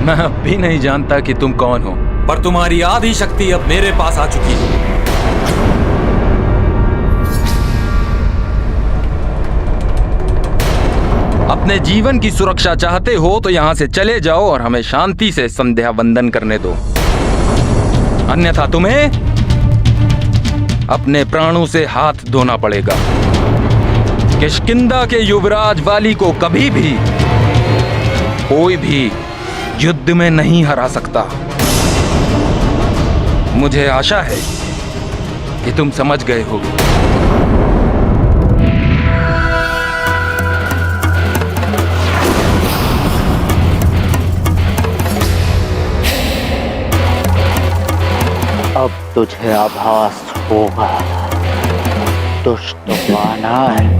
मैं अब भी नहीं जानता कि तुम कौन हो, पर तुम्हारी आधी शक्ति अब मेरे पास आ चुकी है। अपने जीवन की सुरक्षा चाहते हो तो यहाँ से चले जाओ और हमें शांति से संध्या वंदन करने दो, अन्यथा तुम्हें अपने प्राणों से हाथ धोना पड़ेगा। किष्किंधा के युवराज वाली को कभी भी कोई भी युद्ध में नहीं हरा सकता। मुझे आशा है कि तुम समझ गए हो। अब तुझे आभास होगा, दुष्ट वानर।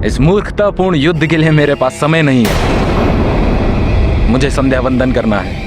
इस मूर्खतापूर्ण युद्ध के लिए मेरे पास समय नहीं है। मुझे संध्या वंदन करना है।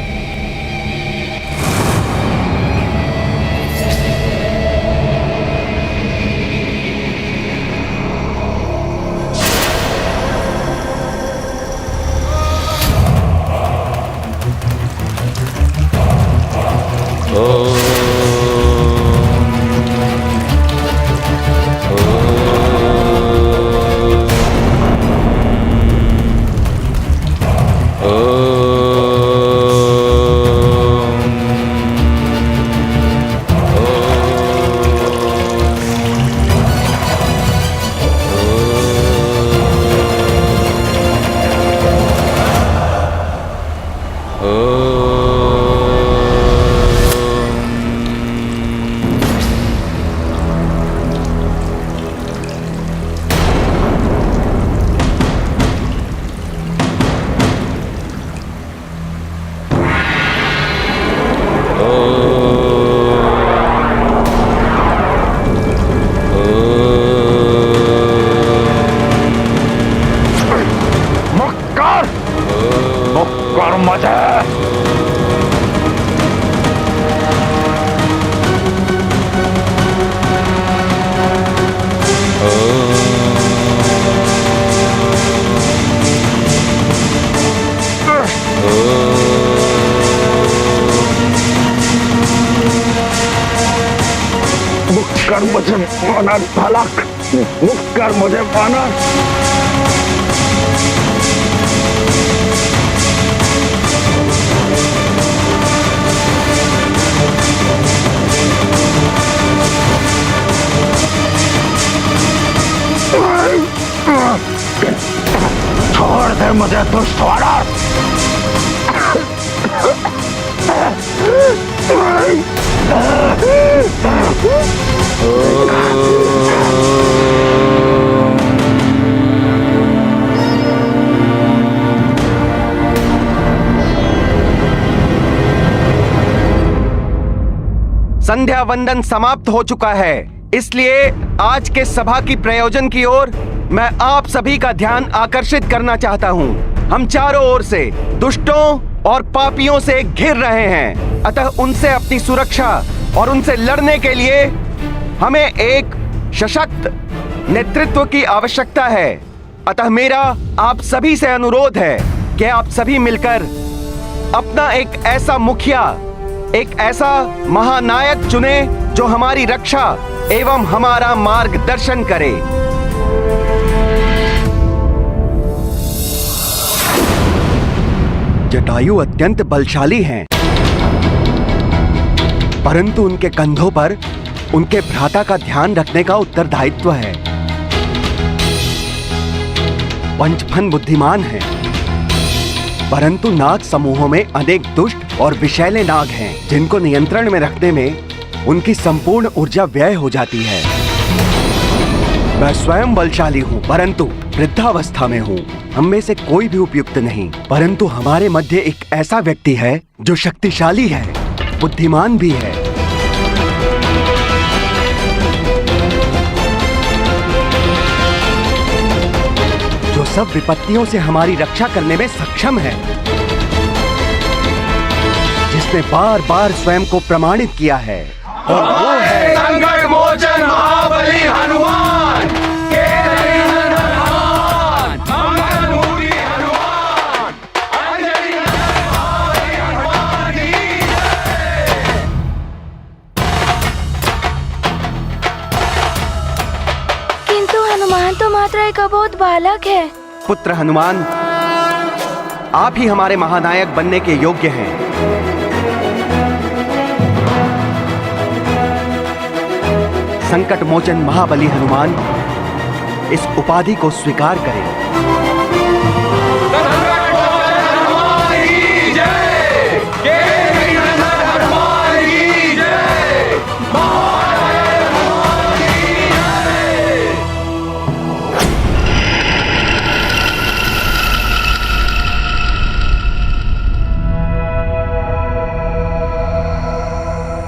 कर मुझे वानर बालक, मुक्त कर मुझे वानर। छोड़ दे मुझे दुष्ट वानर। संध्या वंदन समाप्त हो चुका है, इसलिए आज के सभा की प्रयोजन की ओर मैं आप सभी का ध्यान आकर्षित करना चाहता हूँ। हम चारों ओर से दुष्टों और पापियों से घिर रहे हैं, अतः उनसे अपनी सुरक्षा और उनसे लड़ने के लिए हमें एक सशक्त नेतृत्व की आवश्यकता है। अतः मेरा आप सभी से अनुरोध है कि आप सभी मिलकर अपना एक ऐसा मुखिया, एक ऐसा महानायक चुने जो हमारी रक्षा एवं हमारा मार्गदर्शन करे। जटायु अत्यंत बलशाली हैं, परंतु उनके कंधों पर उनके भ्राता का ध्यान रखने का उत्तरदायित्व है। पंचफन बुद्धिमान हैं, परंतु नाग समूहों में अनेक दुष्ट और विषैले नाग हैं, जिनको नियंत्रण में रखने में उनकी संपूर्ण ऊर्जा व्यय हो जाती है। मैं स्वयं बलशाली हूँ, परंतु वृद्धावस्था में हूँ। हम में से कोई भी उपयुक्त नहीं, परंतु हमारे मध्य एक ऐसा व्यक्ति है जो शक्तिशाली है, बुद्धिमान भी है। जो सब विपत्तियों से हमारी रक्षा करने में सक्षम है, जिसने बार बार स्वयं को प्रमाणित किया है, और वो है संकट मोचन महाबली हनुमान। किंतु हनुमान तो मात्र एक अबोध बालक है। पुत्र हनुमान, आप ही हमारे महानायक बनने के योग्य हैं। संकट मोचन महाबली हनुमान, इस उपाधि को स्वीकार करें।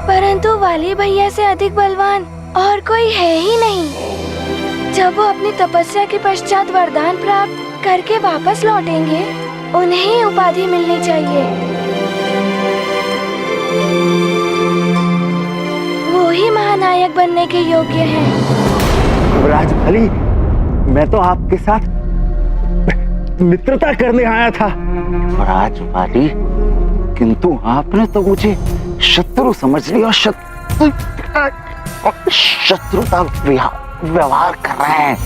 परंतु वाली भैया से अधिक बलवान और कोई है ही नहीं। जब वो अपनी तपस्या के पश्चात वरदान प्राप्त करके वापस लौटेंगे, उन्हें ही उपाधि मिलनी चाहिए। वो ही महानायक बनने के योग्य हैं। राजबली, मैं तो आपके साथ मित्रता करने आया था। राजबाली, किंतु आपने तो मुझे शत्रु समझ लिया। शत्रुता व्यवहार कर रहे हैं।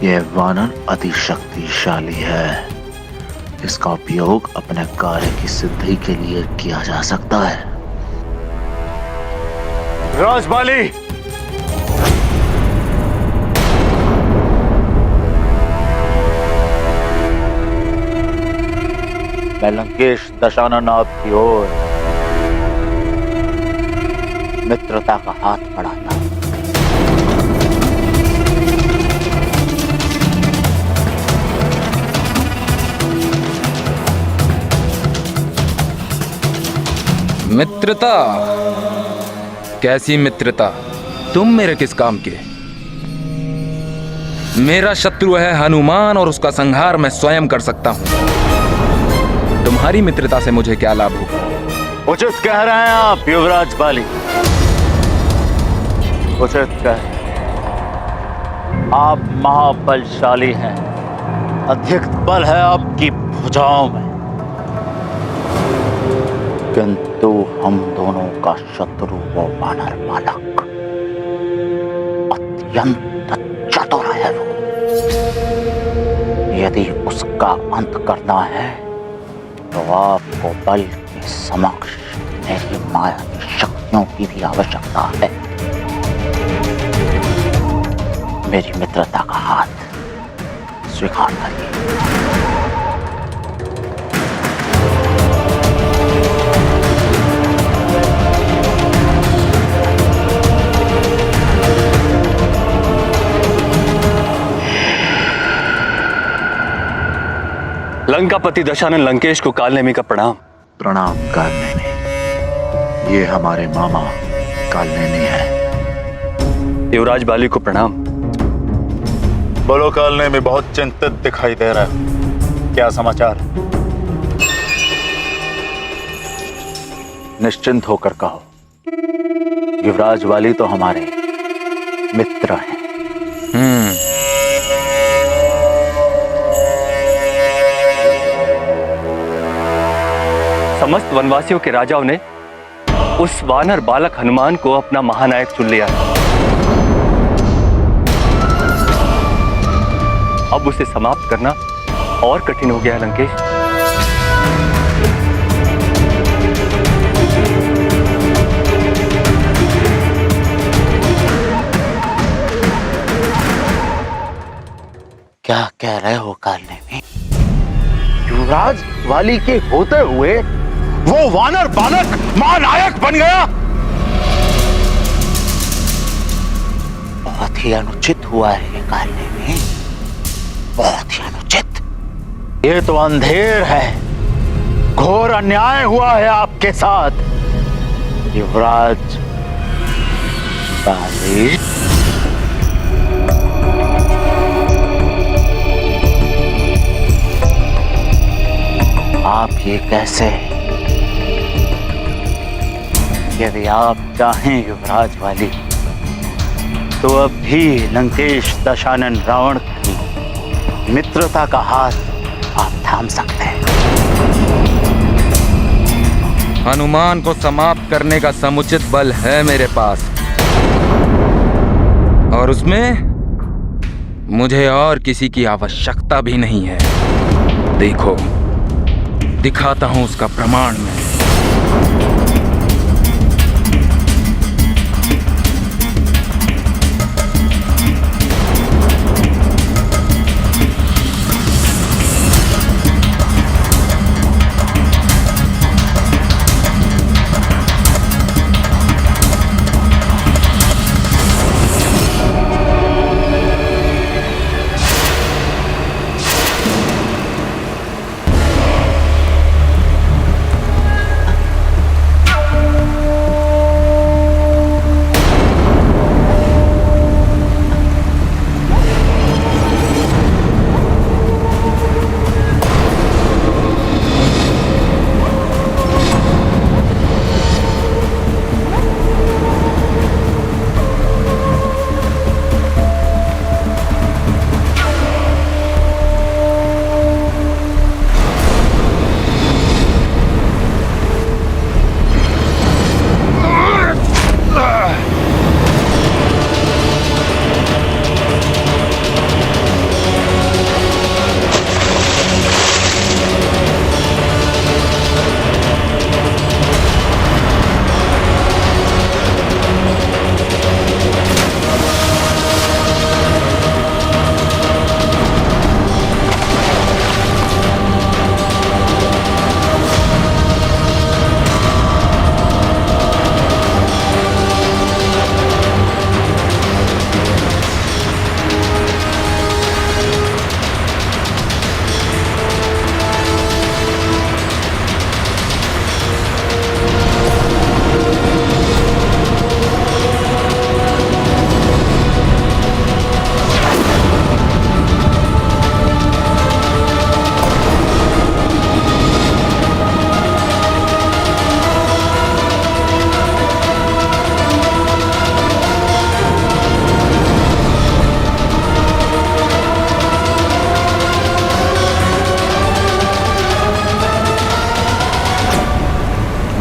यह वानर अति शक्तिशाली है। इसका उपयोग अपने कार्य की सिद्धि के लिए किया जा सकता है। राजबाली, मैं लंकेश दशाननाथ की ओर मित्रता का हाथ बढ़ाता। मित्रता? कैसी मित्रता? तुम मेरे किस काम के? मेरा शत्रु है हनुमान और उसका संहार मैं स्वयं कर सकता हूँ। तुम्हारी मित्रता से मुझे क्या लाभ होगा? उचित कह रहे हैं आप युवराज बाली, उचित कह रहे हैं। आप महाबलशाली हैं, अधिक बल है आपकी भुजाओं में, किंतु हम दोनों का शत्रु वो वानर बालक अत्यंत चतुर है वो। यदि उसका अंत करना है तो आपको बल के समक्ष मेरी माया की शक्तियों की भी आवश्यकता है। मेरी मित्रता का हाथ स्वीकार करिए। लंकापति दशानन लंकेश को कालनेमी का प्रणाम। प्रणाम कालनेमी, ये हमारे मामा कालनेमी है। युवराज बाली को प्रणाम। बोलो कालनेमी, बहुत चिंतित दिखाई दे रहा है, क्या समाचार? निश्चिंत होकर कहो, युवराज वाली तो हमारे मित्र हैं। समस्त वनवासियों के राजाओं ने उस वानर बालक हनुमान को अपना महानायक चुन लिया है। अब उसे समाप्त करना और कठिन हो गया है लंकेश। क्या कह रहे हो कालनेमी? युवराज वाली के होते हुए वो वानर बालक महानायक बन गया? बहुत ही अनुचित हुआ है कालनेमी, बहुत ही अनुचित। ये तो अंधेर है, घोर अन्याय हुआ है आपके साथ युवराज बाली। आप ये कैसे? यदि आप चाहें युवराज वाली तो अब भी लंकेश दशानन रावण की मित्रता का हाथ आप थाम सकते हैं। हनुमान को समाप्त करने का समुचित बल है मेरे पास, और उसमें मुझे और किसी की आवश्यकता भी नहीं है। देखो, दिखाता हूं उसका प्रमाण में।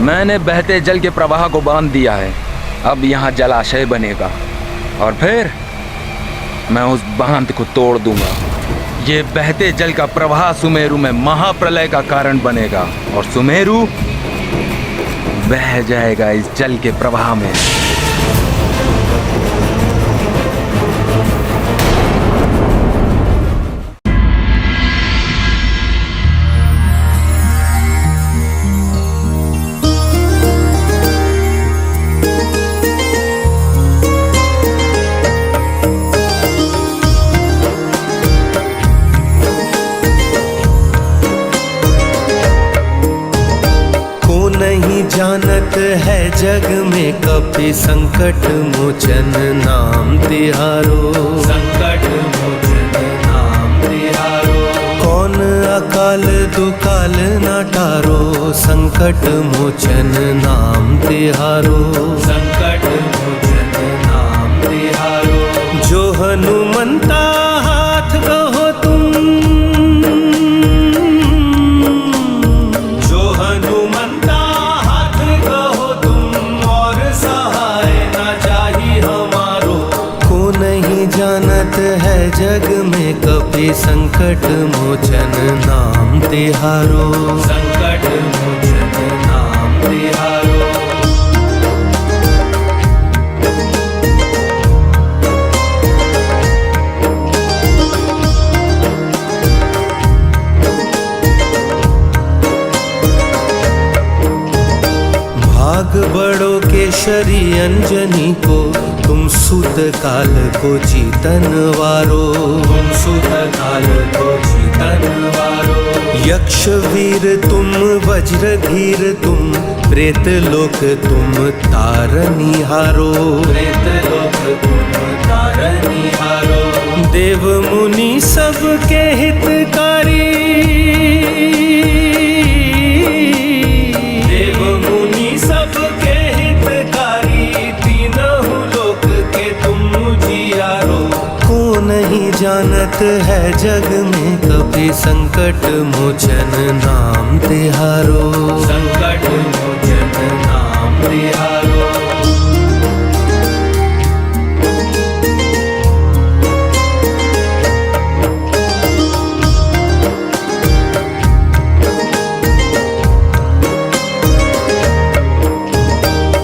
मैंने बहते जल के प्रवाह को बांध दिया है। अब यहाँ जलाशय बनेगा और फिर मैं उस बांध को तोड़ दूंगा। ये बहते जल का प्रवाह सुमेरु में महाप्रलय का कारण बनेगा और सुमेरु बह जाएगा इस जल के प्रवाह में। जानत है जग में कपि संकट मोचन नाम तिहारो। संकट मोचन नाम तिहारो। कौन अकाल दुकाल ना टारो। संकट मोचन नाम तिहारो। संकट मोचन नाम तिहारो। जो हनुमंता हाथ कहो तुम। जो हनुमंता जानत है जग में कपि संकट मोचन नाम तिहारो। संकट मोचन नाम तिहारो। भाग बड़ो केशरी अंजनी को तुम सुत काल को जीतन वारो। तुम सुत काल को जीतन वारो। यक्ष वीर तुम वज्र धीर तुम प्रेत लोक तुम तारनी हारो। प्रेत लोक तुम तारनी हारो। देव मुनि सबके हितकारी। देव मुनि सबके हितकारी। तीनों लोक के तुम जियारो। को नहीं जानत है जग में कपि संकट मोचन नाम तिहारो। संकट मोचन नाम तिहारो।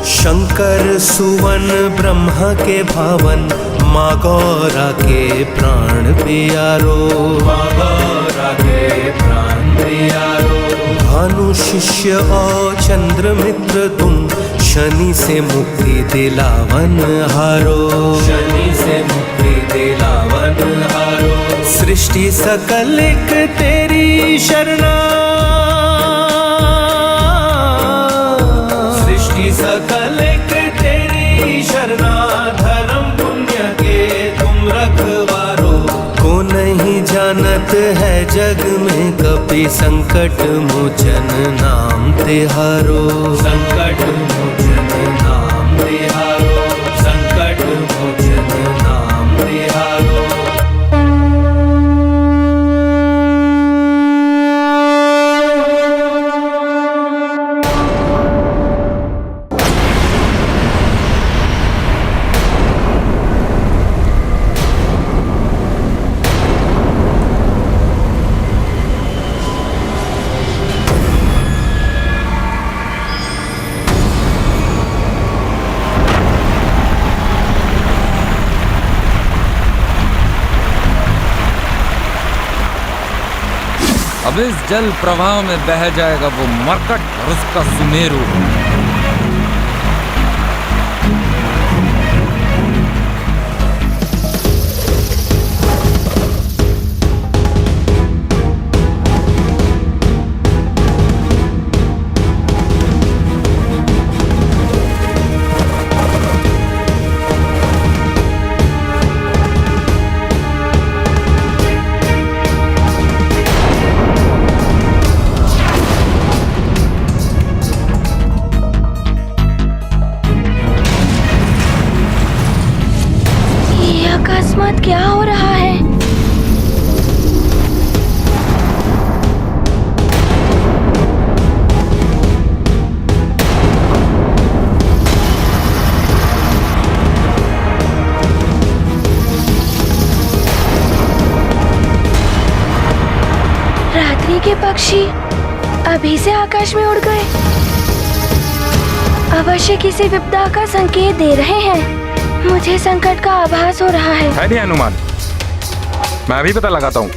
शंकर सुवन ब्रह्मा के भावन माँ गौरा के प्राण प्यारो। माँ गौरा के प्राण प्यारो। भानु शिष्य और चंद्र मित्र तुम शनि से मुक्ति दिलावन हारो। शनि से मुक्ति दिलावन हारो। सृष्टि सकल एक तेरी शरणा। सृष्टि सकल एक तेरी शरणा। धर्म पुण्य के तुम रखवारो। को नहीं जानत है जग में कपि संकट मोचन नाम तिहारो। संकट मोचन नाम तिहारो। संकट मोचन नाम तिहारो। अब इस जल प्रवाह में बह जाएगा वो मरकट और उसका सुमेरु। अकस्मात क्या हो रहा है? रात्रि के पक्षी अभी से आकाश में उड़ गए। अवश्य किसी विपदा का संकेत दे रहे हैं। मुझे संकट का आभास हो रहा है। नहीं हनुमान, मैं अभी पता लगाता हूँ।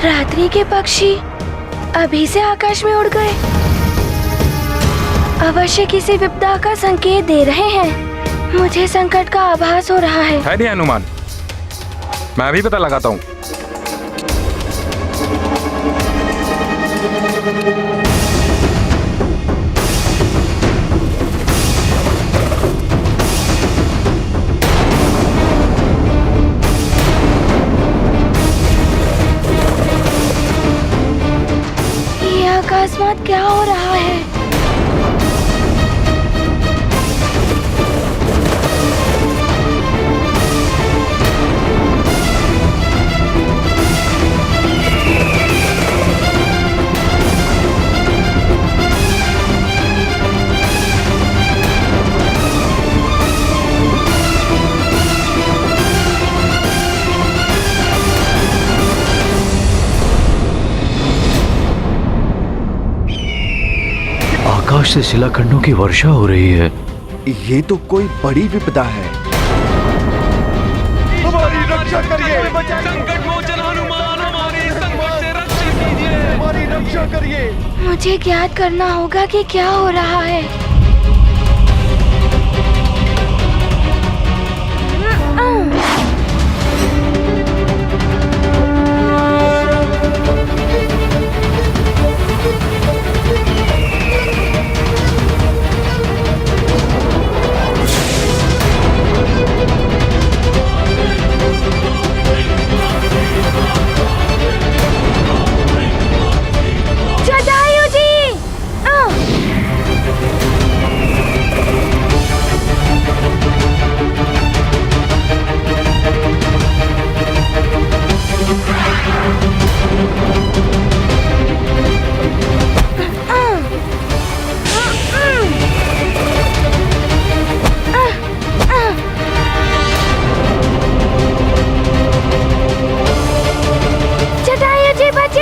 रात्रि के पक्षी अभी से आकाश में उड़ गए। अवश्य किसी विपदा का संकेत दे रहे हैं। मुझे संकट का आभास हो रहा है। नहीं हनुमान, मैं अभी पता लगाता हूँ। अकस्मात क्या हो रहा है? आकाश से शिलाखंडों की वर्षा हो रही है। ये तो कोई बड़ी विपदा है। हमारी रक्षा करिए, संकट मोचन हनुमान, हमारी संकट से रक्षा कीजिए। हमारी रक्षा करिए। मुझे ज्ञात करना होगा कि क्या हो रहा है।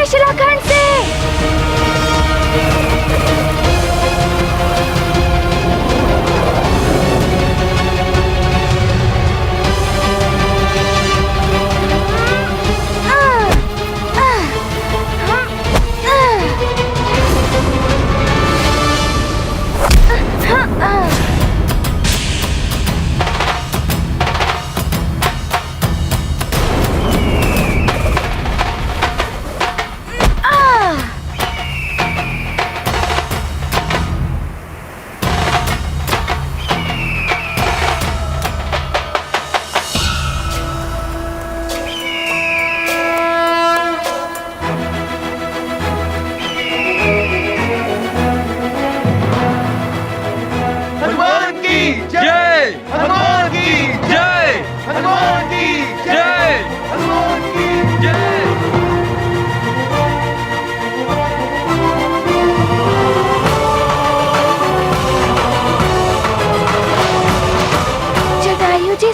शिलाखंड से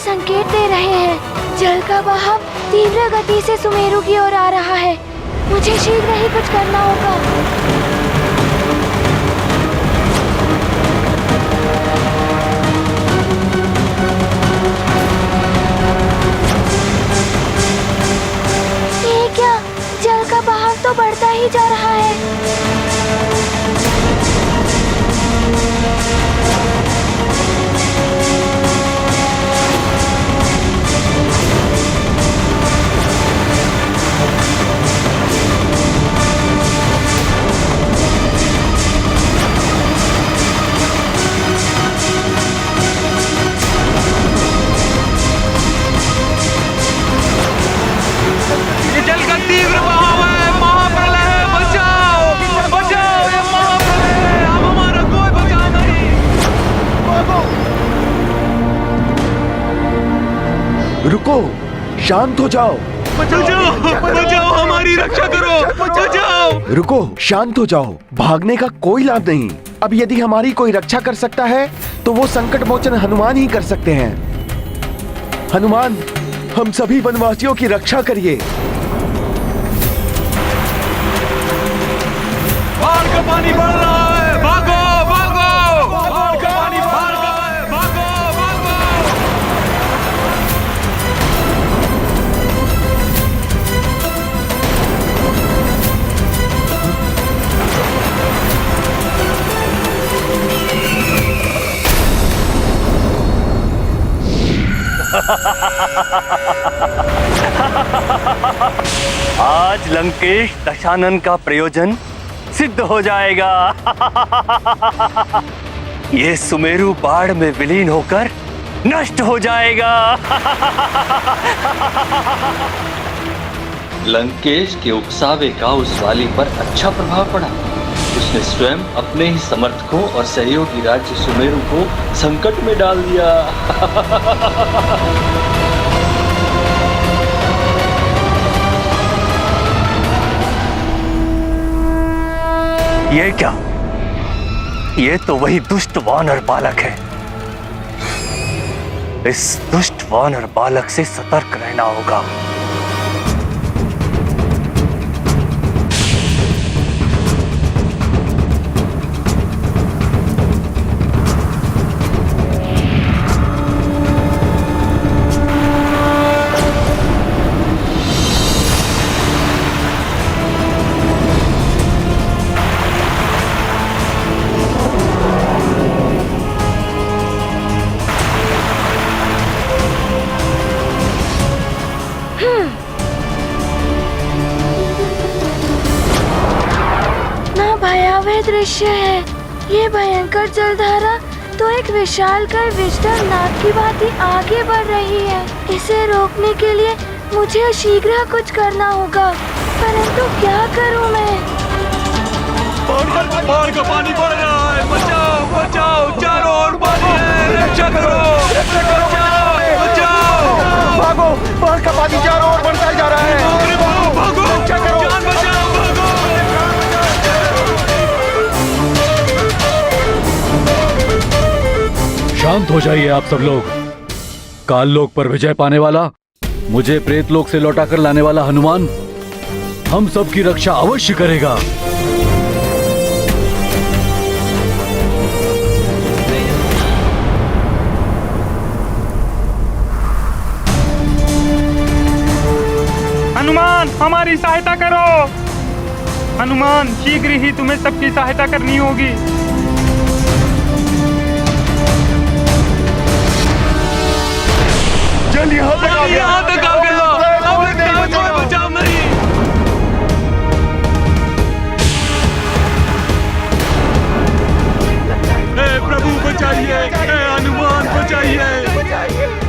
संकेत दे रहे हैं। जल का बहाव तीव्र गति से सुमेरु की ओर आ रहा है। मुझे शीघ्र ही कुछ करना होगा। ये क्या? जल का बहाव तो बढ़ता ही जा रहा है। रुको, शांत हो जाओ। बचाओ, हमारी रक्षा करो, बचाओ। रुको, शांत हो जाओ। भागने का कोई लाभ नहीं। अब यदि हमारी कोई रक्षा कर सकता है तो वो संकट मोचन हनुमान ही कर सकते हैं। हनुमान, हम सभी वनवासियों की रक्षा करिए। बाढ़ का पानी बढ़ रहा है, भागो भागो। बाढ़ का पानी बढ़ रहा है, भागो भागो। आज लंकेश दशानन का प्रयोजन सिद्ध हो जाएगा। ये सुमेरु बाढ़ में विलीन होकर नष्ट हो जाएगा। लंकेश के उकसावे का उस वाली पर अच्छा प्रभाव पड़ा। उसने स्वयं अपने ही समर्थकों और सहयोगी राज्य सुमेरु को संकट में डाल दिया। ये क्या? ये तो वही दुष्ट वानर बालक है। इस दुष्ट वानर बालक से सतर्क रहना होगा। दृश्य है। ये भयंकर जलधारा तो एक विशालकाय विषधर नाग की भांति आगे बढ़ रही है। इसे रोकने के लिए मुझे शीघ्र कुछ करना होगा, परंतु क्या करूं मैं? बाढ़ का पानी बढ़ रहा है, बचाओ बचाओ, चारों ओर पानी है, रक्षा करो, बचाओ बचाओ। भागो, बाढ़ का पानी चारों ओर बढ़ता जा रहा है। भागो, रक्षा करो, जान बचाओ, भागो। शांत हो जाइए आप सब लोग। काल लोक पर विजय पाने वाला, मुझे प्रेत लोक से लौटा कर लाने वाला हनुमान हम सब की रक्षा अवश्य करेगा। हनुमान, हमारी सहायता करो। हनुमान, शीघ्र ही तुम्हें सबकी सहायता करनी होगी। जल यहाँ तक आ गया, अब कोई बचाव नहीं। प्रभु बचाइए, हनुमान बचाइए।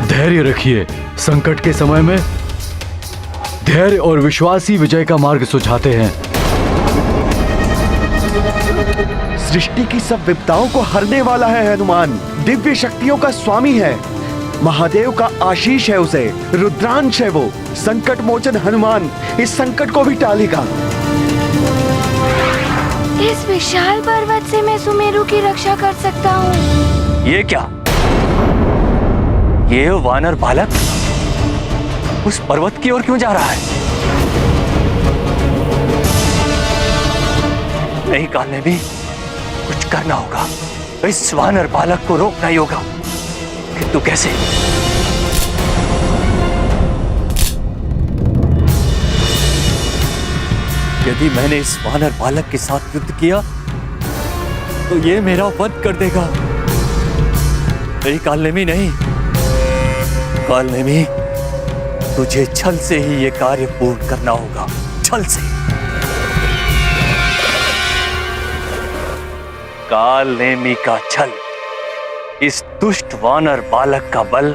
धैर्य रखिए। संकट के समय में धैर्य और विश्वास ही विजय का मार्ग सुझाते हैं। सृष्टि की सब विपदाओं को हरने वाला है हनुमान। दिव्य शक्तियों का स्वामी है। महादेव का आशीष है उसे। रुद्रांश है वो। संकट मोचन हनुमान इस संकट को भी टालेगा। इस विशाल पर्वत से मैं सुमेरु की रक्षा कर सकता हूँ। ये क्या? ये वानर बालक उस पर्वत की ओर क्यों जा रहा है? नहीं, काल भी कुछ करना होगा। इस वानर बालक को रोकना ही होगा। किंतु कैसे? यदि मैंने इस वानर बालक के साथ युद्ध किया तो ये मेरा वध कर देगा। नहीं कालनेमी, नहीं कालनेमी, तुझे छल से ही ये कार्य पूर्ण करना होगा। छल से। कालनेमी का छल इस दुष्ट वानर बालक का बल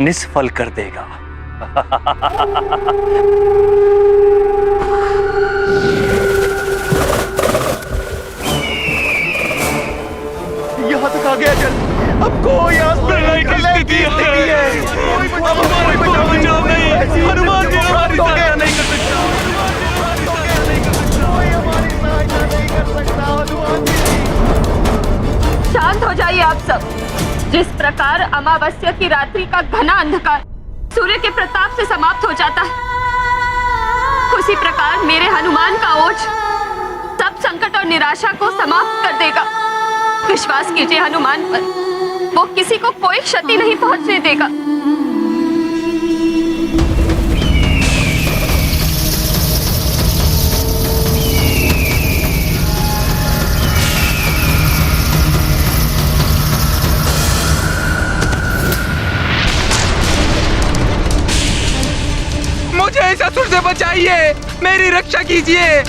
निष्फल कर देगा। यहाँ तक आ गया जल। अब कोई स्थिति है। महोत्सव। जिस प्रकार अमावस्या की रात्रि का घना अंधकार सूर्य के प्रताप से समाप्त हो जाता है, उसी प्रकार मेरे हनुमान का ओज सब संकट और निराशा को समाप्त कर देगा। विश्वास कीजिए हनुमान पर, वो किसी को कोई क्षति नहीं पहुंचने देगा। मुझे इस असुर से बचाइए, मेरी रक्षा कीजिए।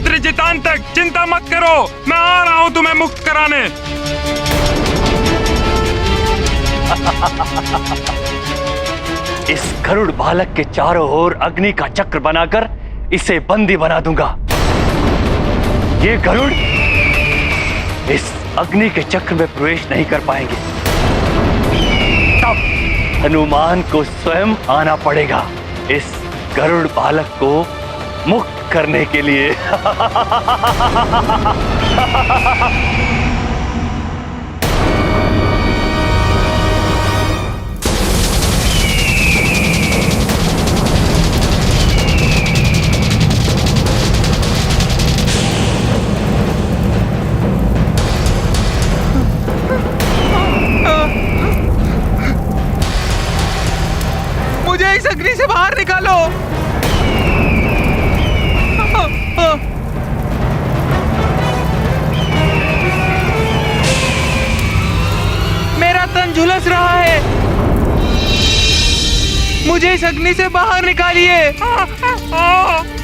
त्रिजितांतक, चिंता मत करो, मैं आ रहा हूं तुम्हें मुक्त कराने। इस गरुड़ बालक के चारों ओर अग्नि का चक्र बनाकर इसे बंदी बना दूंगा। ये गरुड़ इस अग्नि के चक्र में प्रवेश नहीं कर पाएंगे। तब हनुमान को स्वयं आना पड़ेगा इस गरुड़ बालक को मुक्त करने के लिए। मुझे इस अग्नि से बाहर निकालो। मेरा तन झुलस रहा है, मुझे इस अग्नि से बाहर निकालिए।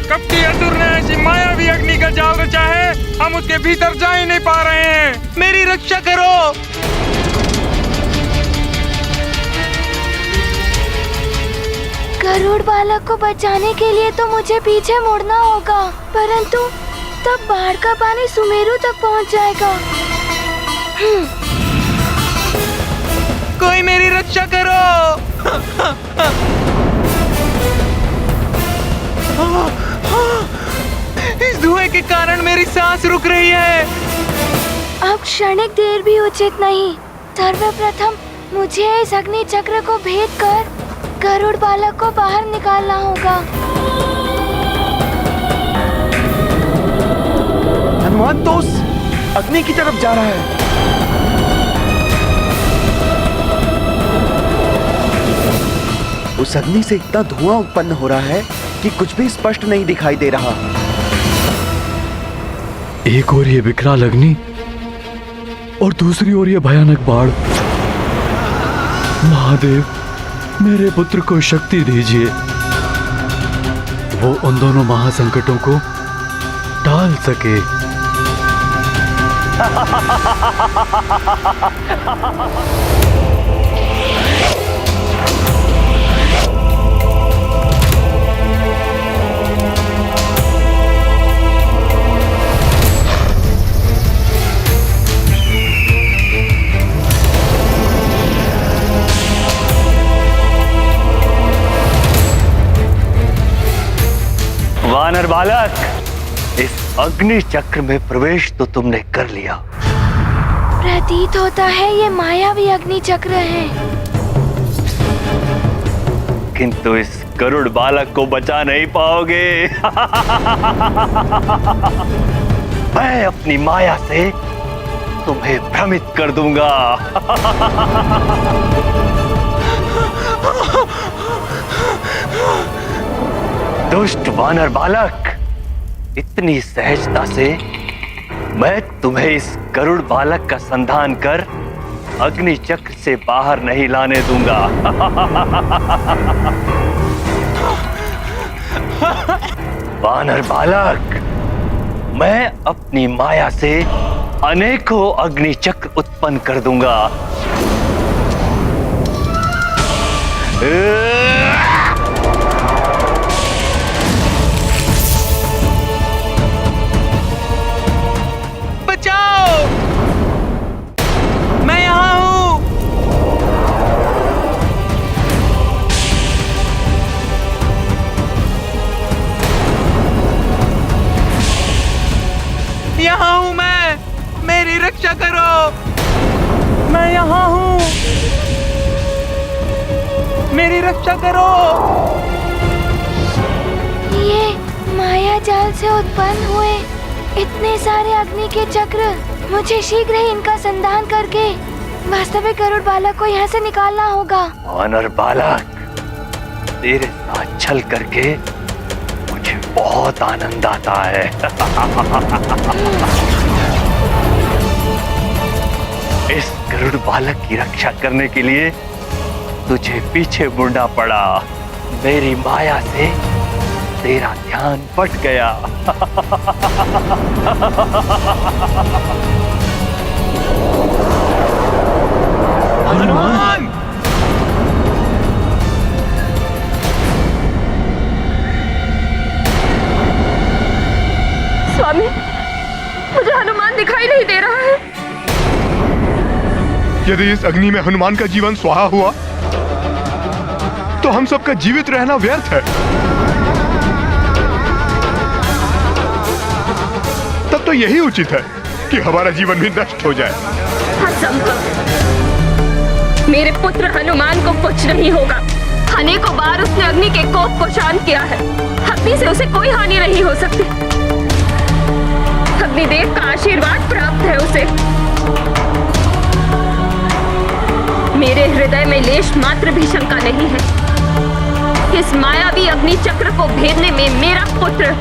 कपटी असुर ने ऐसी मायावी अग्नि का जाल रचा है, हम उसके भीतर जा ही नहीं पा रहे हैं। मेरी रक्षा करो। गरुड़ बालक को बचाने के लिए तो मुझे पीछे मुड़ना होगा, परंतु तब बाढ़ का पानी सुमेरु तक पहुंच जाएगा। कोई मेरी रक्षा करो। इस धुएं के कारण मेरी सांस रुक रही है। अब क्षणिक देर भी उचित नहीं। सर्वप्रथम मुझे इस अग्नि चक्र को भेद कर गरुड़ बालक को बाहर निकालना होगा। हनुमान तो उस अग्नि की तरफ जा रहा है। उस अग्नि से इतना धुआं उत्पन्न हो रहा है कि कुछ भी स्पष्ट नहीं दिखाई दे रहा। एक ओर ये विकराल अग्नि और दूसरी ओर ये भयानक बाढ़। महादेव, मेरे पुत्र को शक्ति दीजिए, वो उन दोनों महासंकटों को टाल सके। वानर बालक, इस अग्नि चक्र में प्रवेश तो तुमने कर लिया। प्रतीत होता है ये मायावी अग्नि चक्र है, किंतु इस गरुड़ बालक को बचा नहीं पाओगे। मैं अपनी माया से तुम्हें भ्रमित कर दूंगा। दुष्ट वानर बालक, इतनी सहजता से मैं तुम्हें इस गरुड़ बालक का संधान कर अग्नि चक्र से बाहर नहीं लाने दूंगा। वानर बालक, मैं अपनी माया से अनेकों अग्नि चक्र उत्पन्न कर दूंगा। बचाओ, मैं यहाँ हूँ। यहाँ हूँ मैं, मेरी रक्षा करो। मैं यहाँ हूँ, मेरी रक्षा करो। ये माया जाल से उत्पन्न हुए इतने सारे अग्नि के चक्र, मुझे शीघ्र ही इनका संधान करके वास्तविक गरुड़ बालक को यहाँ से निकालना होगा। वानर बालक, तेरे साथ छल करके मुझे बहुत आनंद आता है। इस गरुड़ बालक की रक्षा करने के लिए तुझे पीछे मुड़ना पड़ा। मेरी माया से तेरा ध्यान भट गया। हनुमान! स्वामी, मुझे हनुमान दिखाई नहीं दे रहा है। यदि इस अग्नि में हनुमान का जीवन स्वाहा हुआ तो हम सबका जीवित रहना व्यर्थ है। तब तो यही उचित है कि हमारा जीवन भी नष्ट हो जाए। असंभव। मेरे पुत्र हनुमान को कुछ नहीं होगा। अनेकों बार उसने अग्नि के कोप को शांत किया है। अग्नि से उसे कोई हानि नहीं हो सकती। अग्निदेव का आशीर्वाद प्राप्त है उसे। मेरे हृदय में लेश मात्र भी शंका नहीं है। इस मायावी अग्नि चक्र को भेदने में मेरा पुत्र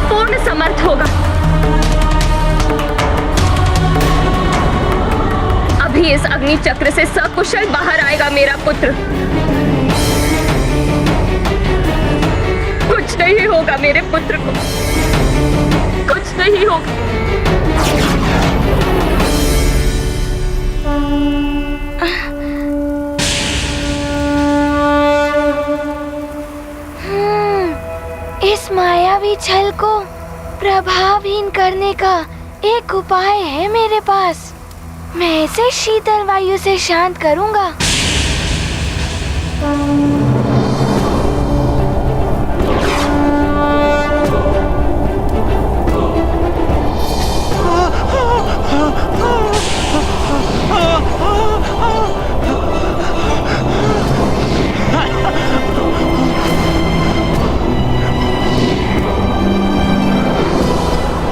पूर्ण समर्थ होगा। अभी इस अग्नि चक्र से सकुशल बाहर आएगा मेरा पुत्र। कुछ नहीं होगा मेरे पुत्र को, कुछ नहीं होगा। इस मायावी छल को प्रभावहीन करने का एक उपाय है मेरे पास। मैं इसे शीतल वायु से शांत करूंगा।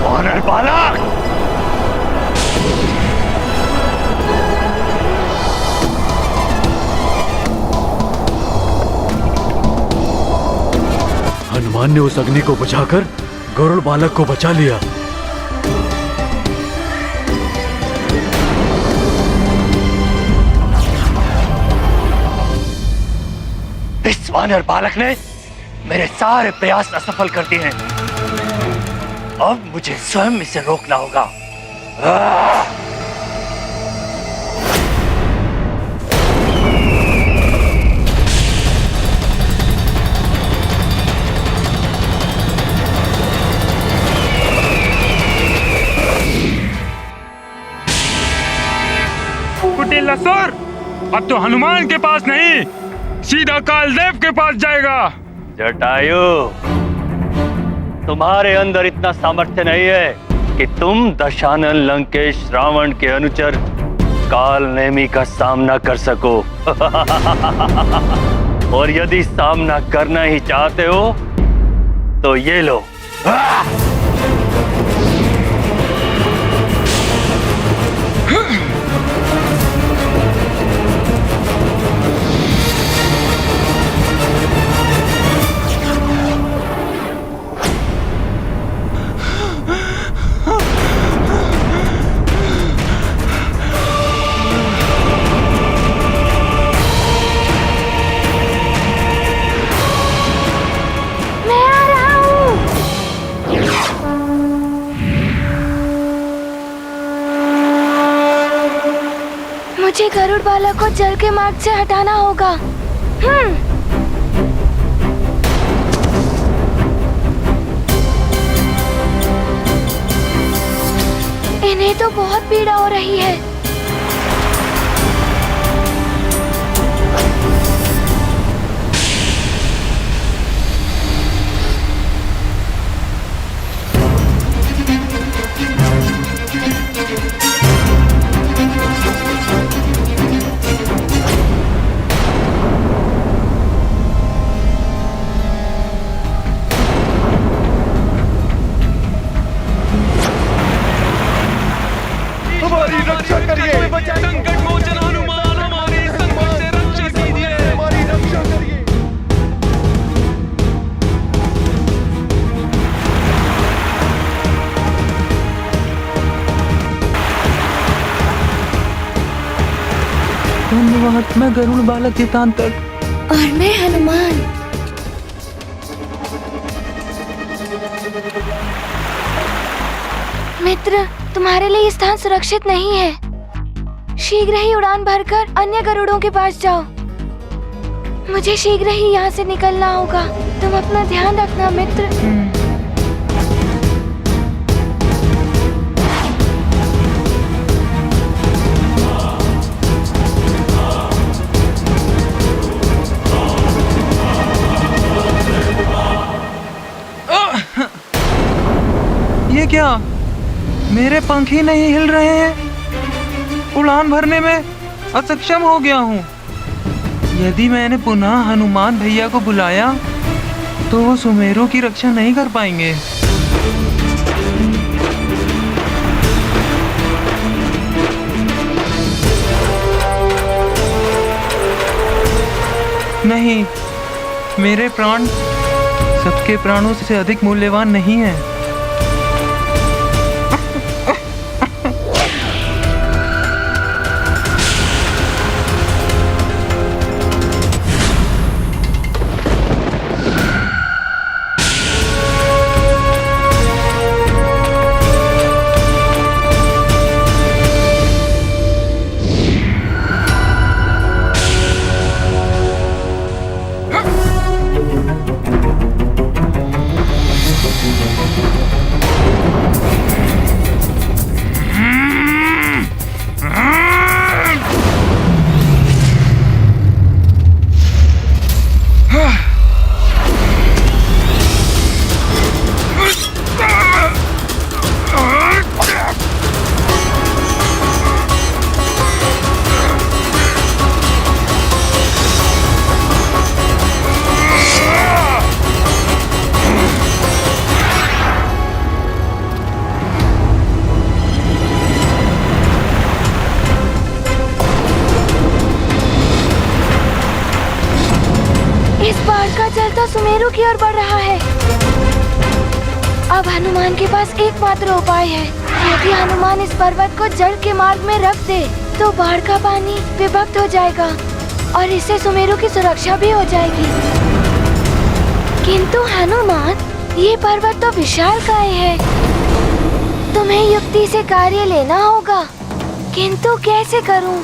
वानर बालक, हनुमान ने उस अग्नि को बुझाकर गरुड़ बालक को बचा लिया। इस वानर बालक ने मेरे सारे प्रयास असफल कर दिए हैं। अब मुझे स्वयं इसे रोकना होगा। कुटिल असुर, अब तो हनुमान के पास नहीं, सीधा कालदेव के पास जाएगा। जटायु, तुम्हारे अंदर इतना सामर्थ्य नहीं है कि तुम दशानन लंकेश रावण के अनुचर काल नेमी का सामना कर सको। और यदि सामना करना ही चाहते हो तो ये लो। मुझे गरुड़ बालक को जल के मार्ग से हटाना होगा। इन्हें तो बहुत पीड़ा हो रही है। संकट मोचन हनुमान हमारी संकट से रक्षा कीजिए। हमारी रक्षा करिए। धन्यवाद। मैं गरुड़ बालक चितांतर। और मैं हनुमान। मित्र, तुम्हारे लिए ये स्थान सुरक्षित नहीं है। शीघ्र ही उड़ान भरकर अन्य गरुड़ों के पास जाओ। मुझे शीघ्र ही यहाँ से निकलना होगा। तुम अपना ध्यान रखना मित्र। ये क्या? मेरे पंख ही नहीं हिल रहे हैं। उड़ान भरने में असक्षम हो गया हूँ। यदि मैंने पुनः हनुमान भैया को बुलाया तो वो सुमेरु की रक्षा नहीं कर पाएंगे। नहीं, मेरे प्राण सबके प्राणों से अधिक मूल्यवान नहीं है। सुमेरु की ओर बढ़ रहा है। अब हनुमान के पास एकमात्र उपाय है। यदि हनुमान इस पर्वत को जल के मार्ग में रख दे तो बाढ़ का पानी विभक्त हो जाएगा और इससे सुमेरु की सुरक्षा भी हो जाएगी। किंतु हनुमान, ये पर्वत तो विशालकाय है। तुम्हें युक्ति से कार्य लेना होगा, किंतु कैसे करूं?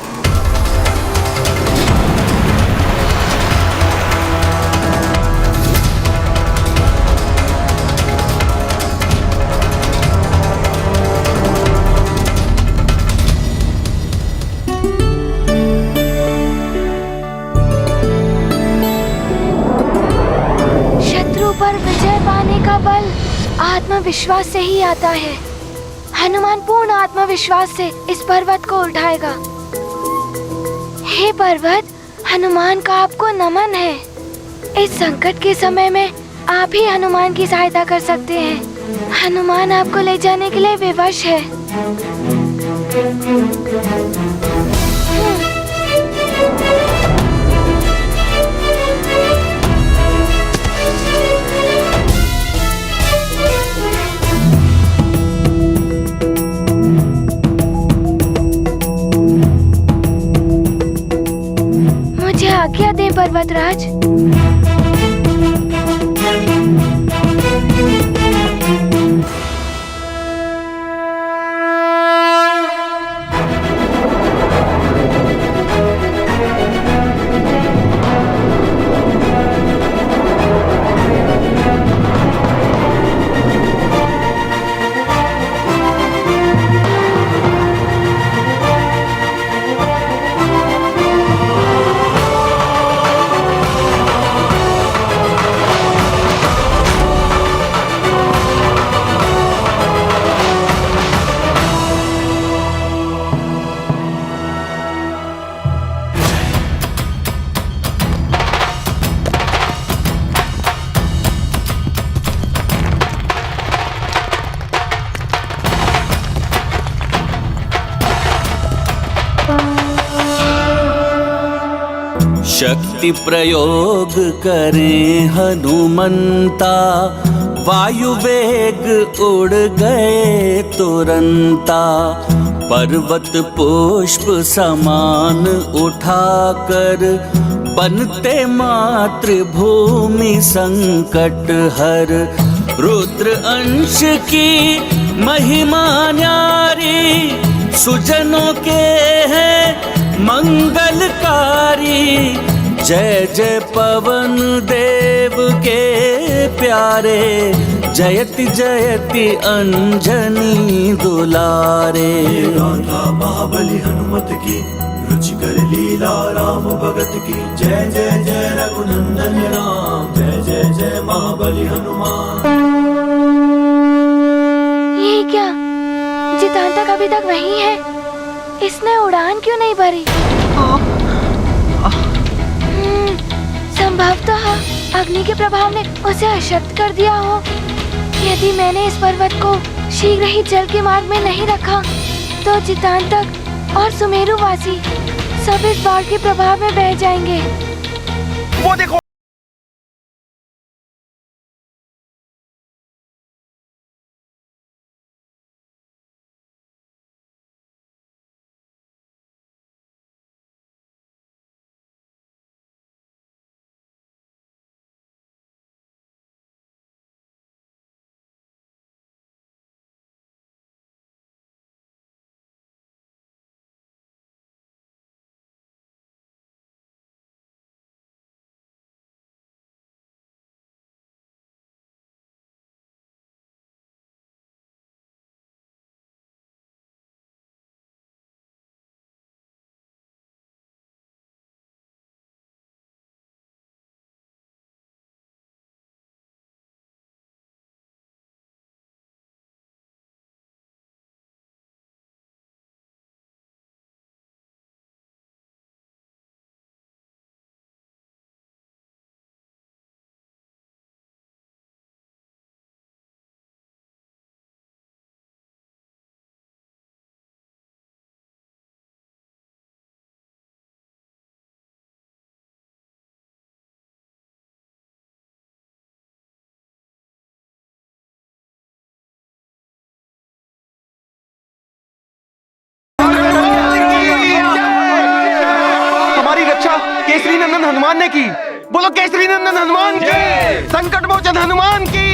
पर विजय पाने का बल आत्मविश्वास से ही आता है। हनुमान पूर्ण आत्मविश्वास से इस पर्वत को उठाएगा। हे पर्वत, हनुमान का आपको नमन है। इस संकट के समय में आप ही हनुमान की सहायता कर सकते हैं। हनुमान आपको ले जाने के लिए विवश है। आज्ञा दे पर्वतराज। शक्ति प्रयोग करें हनुमंता, वायु वेग उड़ गए तुरंता। पर्वत पुष्प समान उठाकर, बनते मातृभूमि संकट हर। रुद्र अंश की महिमा न्यारी, सुजनों के हैं मंगलकारी। जय जय पवन देव के प्यारे, जयति जयति अंजनी दुलारे। गाथा महाबली हनुमत की, रुचिकर लीला राम भगत की। जय जय जय रघुनंदन राम, जय जय जय महाबली हनुमान। ये क्या, जितांतक अभी तक वहीं है? इसने उड़ान क्यों नहीं भरी? संभवतः अग्नि के प्रभाव ने उसे अशक्त कर दिया हो। यदि मैंने इस पर्वत को शीघ्र ही जल के मार्ग में नहीं रखा, तो जितांतक और सुमेरुवासी सब इस बाढ़ के प्रभाव में बह जाएंगे। वो देखो, केसरी नंदन हनुमान ने की। बोलो केसरी नंदन हनुमान की, संकट मोचन हनुमान की।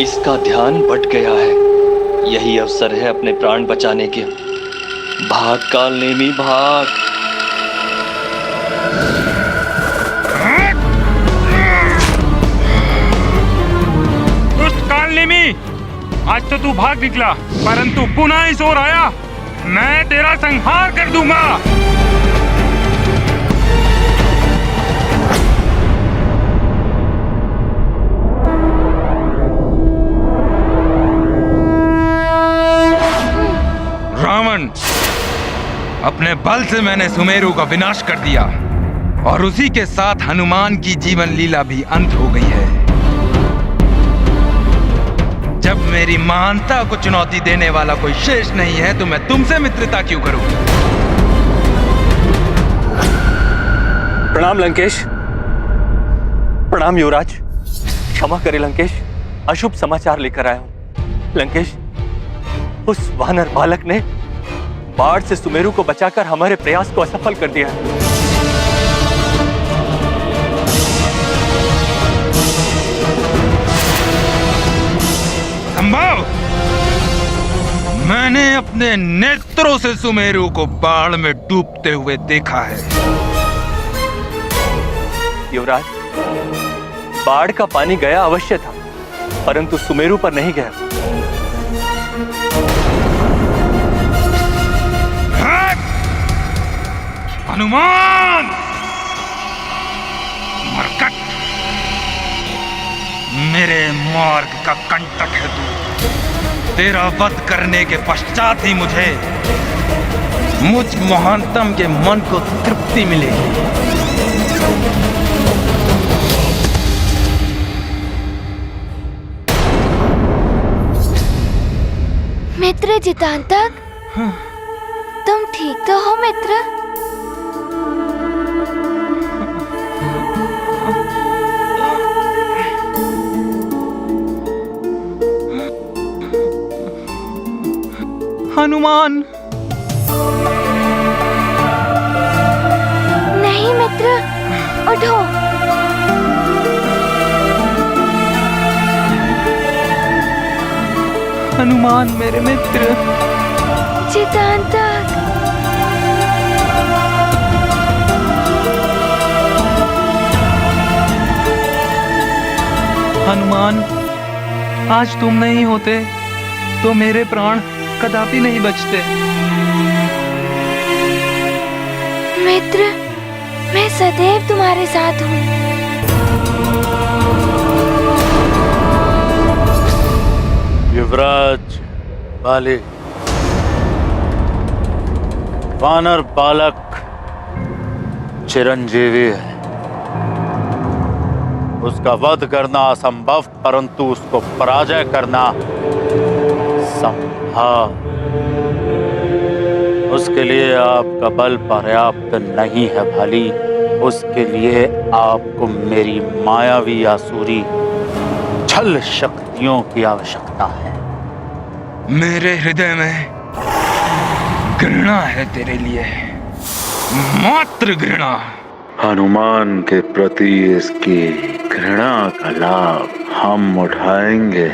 इसका ध्यान भटक गया है। यही अवसर है अपने प्राण बचाने के। भाग कालनेमी भाग। दुष्ट कालनेमी, आज तो तू भाग निकला, परंतु पुनः इस ओर आया, मैं तेरा संहार कर दूंगा। रावण, अपने बल से मैंने सुमेरु का विनाश कर दिया और उसी के साथ हनुमान की जीवन लीला भी अंत हो गई है। जब मेरी महानता को चुनौती देने वाला कोई शेष नहीं है, तो मैं तुमसे मित्रता क्यों करूं? प्रणाम लंकेश। प्रणाम युवराज। क्षमा करे लंकेश, अशुभ समाचार लेकर आया हूं। लंकेश, उस वानर बालक ने बाढ़ से सुमेरु को बचाकर हमारे प्रयास को असफल कर दिया है। संभव? मैंने अपने नेत्रों से सुमेरु को बाढ़ में डूबते हुए देखा है। युवराज, बाढ़ का पानी गया अवश्य था, परंतु सुमेरु पर नहीं गया। हनुमान! मरकट! मेरे मार्ग का कंटक है तू। तेरा वध करने के पश्चात ही मुझे मुझ महानतम के मन को तृप्ति मिलेगी। मित्र जितांतक, तुम ठीक तो हो मित्र? हनुमान, नहीं मित्र, उठो। हनुमान मेरे मित्र। जितांतक, हनुमान, आज तुम नहीं होते तो मेरे प्राण कदापि नहीं बचते। मित्र, मैं सदैव तुम्हारे साथ हूँ। युवराज बाले, वानर बालक चिरंजीवी है। उसका वध करना असंभव, परंतु उसको पराजय करना संभव। उसके लिए आपका बल पर्याप्त नहीं है भाली। उसके लिए आपको मेरी मायावी आसुरी छल शक्तियों की आवश्यकता है। मेरे हृदय में घृणा है तेरे लिए, मात्र घृणा। हनुमान के प्रति इसकी घृणा का लाभ हम उठाएंगे।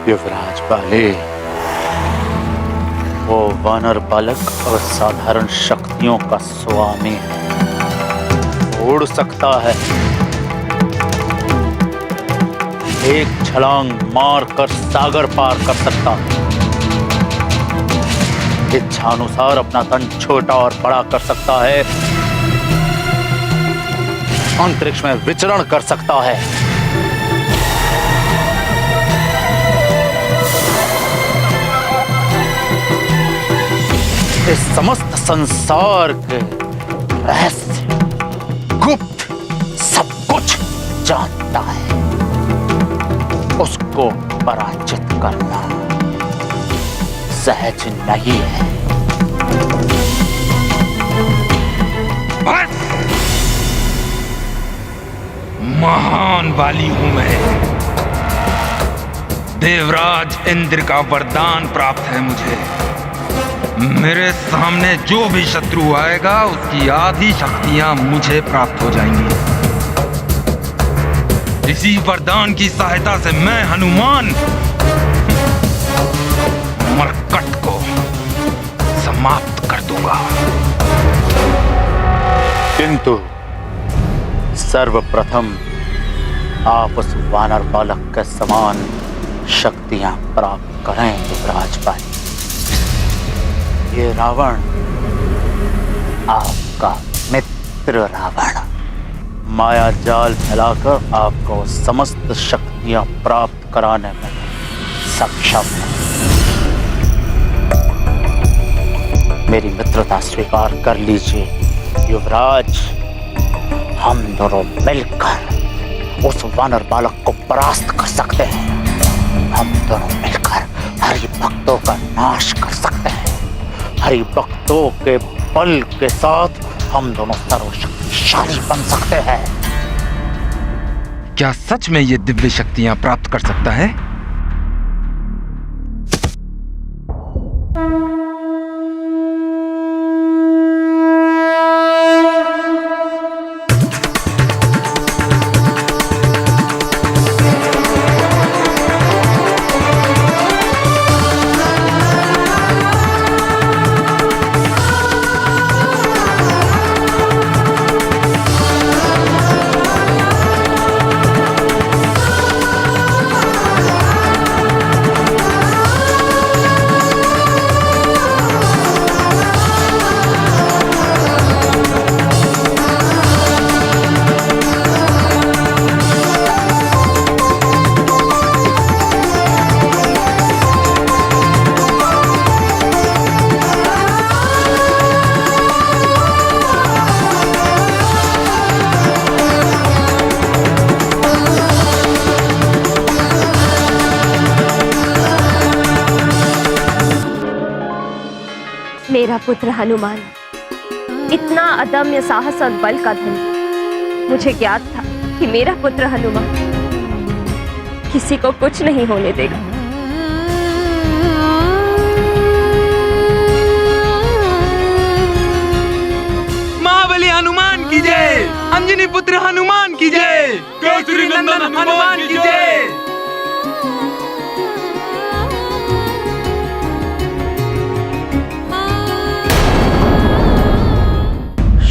युवराज बाले, वो वानर बालक असाधारण शक्तियों का स्वामी है। उड़ सकता है, एक छलांग मारकर सागर पार कर सकता है, इच्छानुसार अपना तन छोटा और बड़ा कर सकता है, अंतरिक्ष में विचरण कर सकता है। इस समस्त संसार के रहस्य गुप्त सब कुछ जानता है। उसको पराजित करना सहज नहीं है। बस, महान वाली हूं मैं। देवराज इंद्र का वरदान प्राप्त है मुझे। मेरे सामने जो भी शत्रु आएगा उसकी आधी शक्तियां मुझे प्राप्त हो जाएंगी। इसी वरदान की सहायता से मैं हनुमान मरकट को समाप्त कर दूंगा। किंतु सर्वप्रथम आप उस वानर बालक के समान शक्तियां प्राप्त करें युवराज भाई। ये रावण आपका मित्र रावण माया जाल फैलाकर आपको समस्त शक्तियां प्राप्त कराने में सक्षम है। मेरी मित्रता स्वीकार कर लीजिए युवराज। हम दोनों मिलकर उस वानर बालक को परास्त कर सकते हैं। हम दोनों मिलकर हरि भक्तों का नाश कर सकते हैं। हरि भक्तों के बल के साथ हम दोनों सर्वशक्तिशाली बन सकते हैं। क्या सच में ये दिव्य शक्तियां प्राप्त कर सकता है? मेरा पुत्र हनुमान इतना अदम्य साहस और बल का धनी। मुझे ज्ञात था कि मेरा पुत्र हनुमान किसी को कुछ नहीं होने देगा। महाबली हनुमान की जय, अंजनी पुत्र हनुमान की जय, केसरी नंदन हनुमान की जय।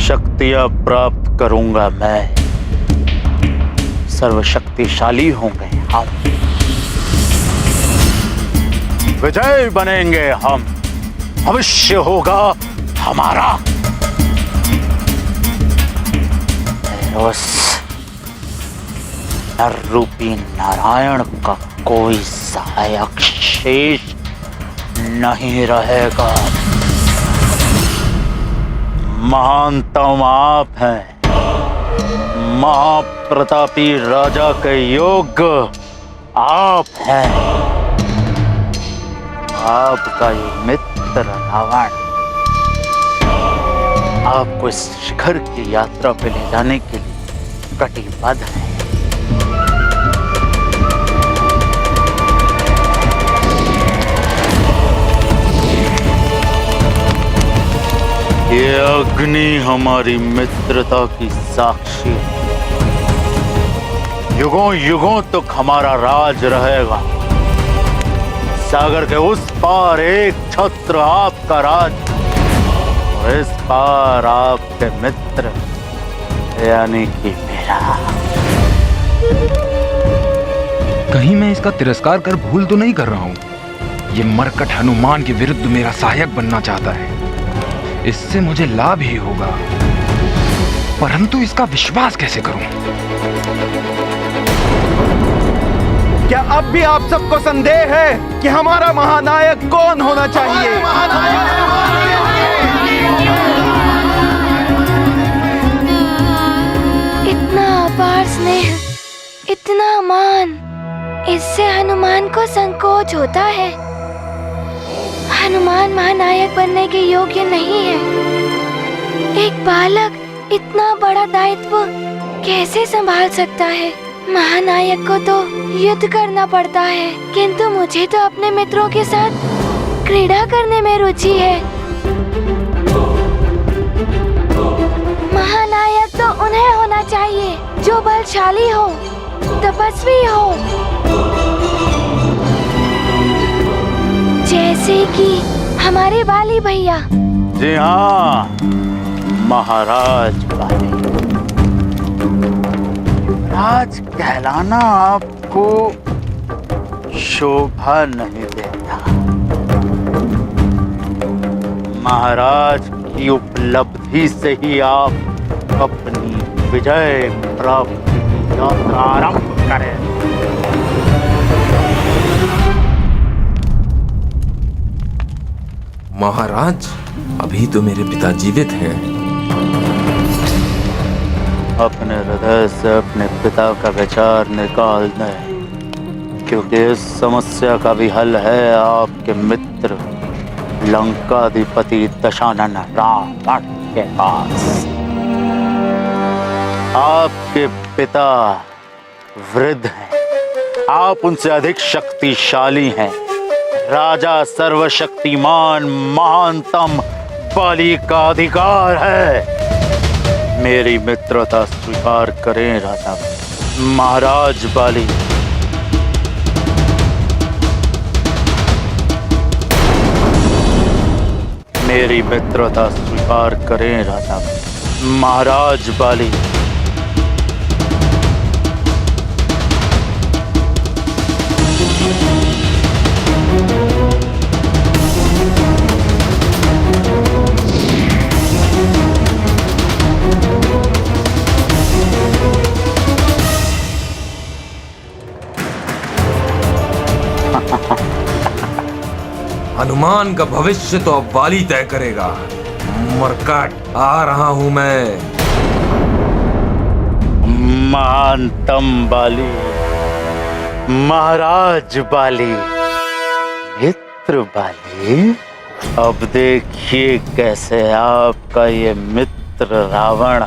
शक्तियां प्राप्त करूंगा मैं, सर्वशक्तिशाली होंगे हम, विजय बनेंगे हम, भविष्य होगा हमारा। उस नर रूपी नारायण का कोई सहायक शेष नहीं रहेगा। महानतम आप हैं, महाप्रतापी राजा के योग्य आप हैं। आपका ये मित्र रावण आपको इस शिखर की यात्रा पे ले जाने के लिए कटिबद्ध है। ये अग्नि हमारी मित्रता की साक्षी, युगों युगों तक हमारा राज रहेगा। सागर के उस पार एक छत्र आपका राज, और इस पार आपके मित्र यानी कि मेरा। कहीं मैं इसका तिरस्कार कर भूल तो नहीं कर रहा हूँ? ये मरकट हनुमान के विरुद्ध मेरा सहायक बनना चाहता है, इससे मुझे लाभ ही होगा, परंतु इसका विश्वास कैसे करूं? क्या अब भी आप सबको संदेह है कि हमारा महानायक कौन होना चाहिए? इतना अपार स्नेह, इतना मान, इससे हनुमान को संकोच होता है। हनुमान महानायक बनने के योग्य नहीं है। एक बालक इतना बड़ा दायित्व कैसे संभाल सकता है? महानायक को तो युद्ध करना पड़ता है, किंतु मुझे तो अपने मित्रों के साथ क्रीड़ा करने में रुचि है। महानायक तो उन्हें होना चाहिए जो बलशाली हो, तपस्वी हो, जैसे कि हमारे बाली भैया। जी हाँ, महाराज बाली। राज कहलाना आपको शोभा नहीं देता। महाराज की उपलब्धि से ही आप अपनी विजय प्राप्ति की यात्रा आरंभ करें। महाराज, अभी तो मेरे पिता जीवित हैं। अपने हृदय से अपने पिता का विचार निकाल दें, क्योंकि इस समस्या का भी हल है आपके मित्र लंकाधिपति दशानन रावण के पास। आपके पिता वृद्ध हैं, आप उनसे अधिक शक्तिशाली हैं। राजा सर्वशक्तिमान महानतम बाली का अधिकार है। मेरी मित्रता स्वीकार करें राजा महाराज बाली। मेरी मित्रता स्वीकार करें राजा महाराज बाली। हनुमान का भविष्य तो अब वाली तय करेगा। मरकट, आ रहा हूं मैं। महानतम बाली, महाराज बाली, मित्र बाली, अब देखिए कैसे आपका ये मित्र रावण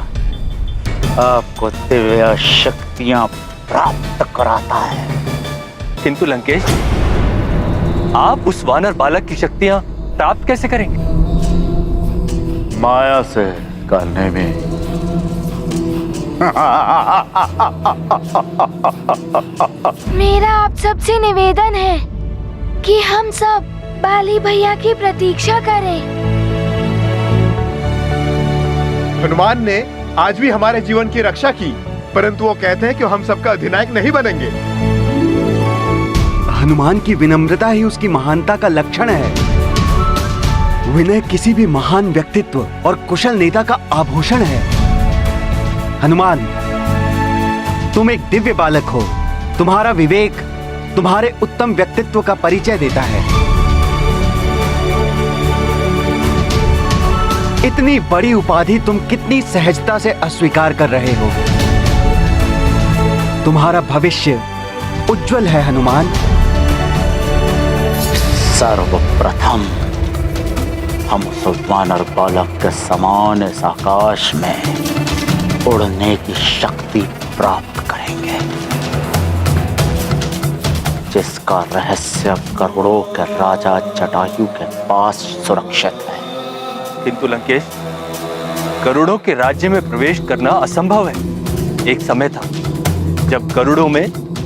आपको दिव्य शक्तियां प्राप्त कराता है। किंतु लंकेश, आप उस वानर बालक की शक्तियां प्राप्त कैसे करेंगे? माया से करने में। मेरा आप सबसे निवेदन है कि हम सब बाली भैया की प्रतीक्षा करें। हनुमान ने आज भी हमारे जीवन की रक्षा की, परंतु वो कहते हैं कि हम सबका अधिनायक नहीं बनेंगे। हनुमान की विनम्रता ही उसकी महानता का लक्षण है। विनय किसी भी महान व्यक्तित्व और कुशल नेता का आभूषण है। हनुमान, तुम एक दिव्य बालक हो। तुम्हारा विवेक तुम्हारे उत्तम व्यक्तित्व का परिचय देता है। इतनी बड़ी उपाधि तुम कितनी सहजता से अस्वीकार कर रहे हो। तुम्हारा भविष्य उज्जवल है हनुमान। सर्वप्रथम हम उस वानर बालक के समान इस आकाश में उड़ने की शक्ति प्राप्त करेंगे, जिसका रहस्य करोड़ों के राजा जटायु के पास सुरक्षित है। किंतु लंकेश, गरुड़ों के राज्य में प्रवेश करना असंभव है। एक समय था जब गरुड़ों में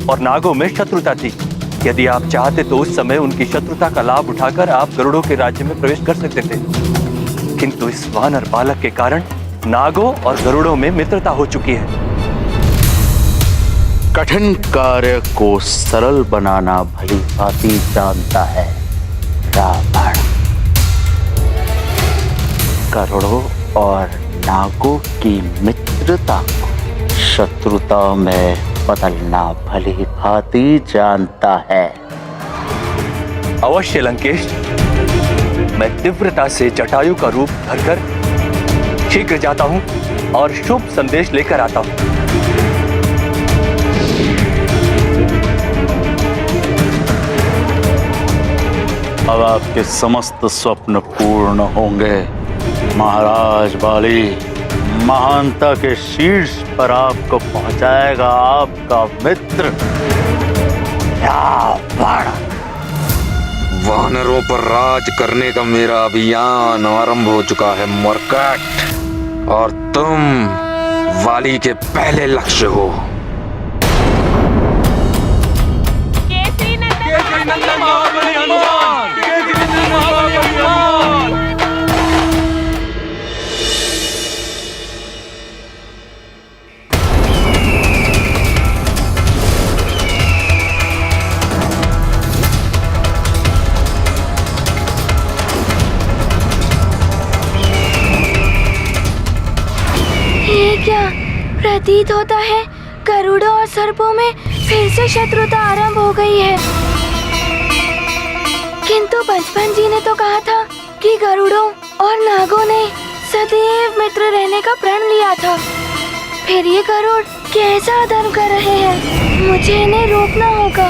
और नागों में शत्रुता थी। यदि आप चाहते तो उस समय उनकी शत्रुता का लाभ उठाकर आप गरुड़ों के राज्य में प्रवेश कर सकते थे। किंतु इस वानर बालक के कारण नागों और गरुड़ों में मित्रता हो चुकी है। कठिन कार्य को सरल बनाना भली भांति जानता है रावण। गरुड़ों और नागों की मित्रता को शत्रुता में बदलना भली भांति जानता है। अवश्य लंकेश, मैं तीव्रता से जटायु का रूप धरकर शीघ्र जाता हूं और शुभ संदेश लेकर आता हूं। अब आपके समस्त स्वप्न पूर्ण होंगे महाराज बाली। महानता के शीर्ष पर आपको पहुंचाएगा आपका मित्र रावण। वानरों पर राज करने का मेरा अभियान आरंभ हो चुका है मरकट, और तुम वाली के पहले लक्ष्य हो। क्या प्रतीत होता है गरुड़ों और सर्पों में फिर से शत्रुता आरंभ हो गई है। किंतु बचपन जी ने तो कहा था कि गरुड़ों और नागों ने सदैव मित्र रहने का प्रण लिया था। फिर ये गरुड़ कैसा अधर्म कर रहे हैं? मुझे इन्हें रोकना होगा।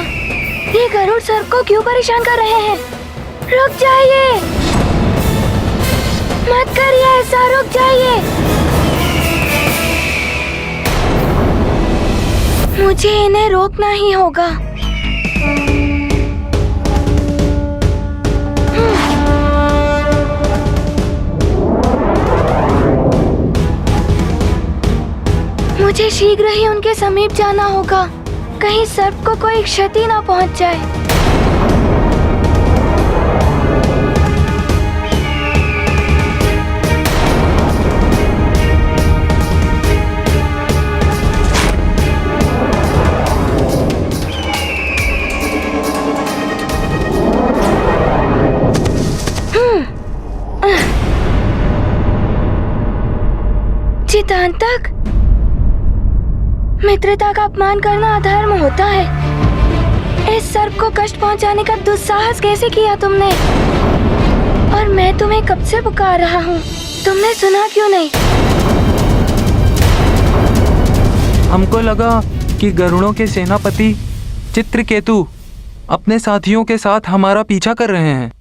ये गरुड़ सर्प को क्यों परेशान कर रहे हैं? रुक जाइए, मत करिए ऐसा, रुक जाइए। मुझे इन्हें रोकना ही होगा। मुझे शीघ्र ही उनके समीप जाना होगा, कहीं सर्प को कोई क्षति ना पहुंच जाए। चितांतक, मित्रता का अपमान करना अधर्म होता है। इस सर्प को कष्ट पहुंचाने का दुस्साहस कैसे किया तुमने? और मैं तुम्हें कब से पुकार रहा हूँ, तुमने सुना क्यों नहीं? हमको लगा कि गरुड़ों के सेनापति चित्रकेतु अपने साथियों के साथ हमारा पीछा कर रहे हैं।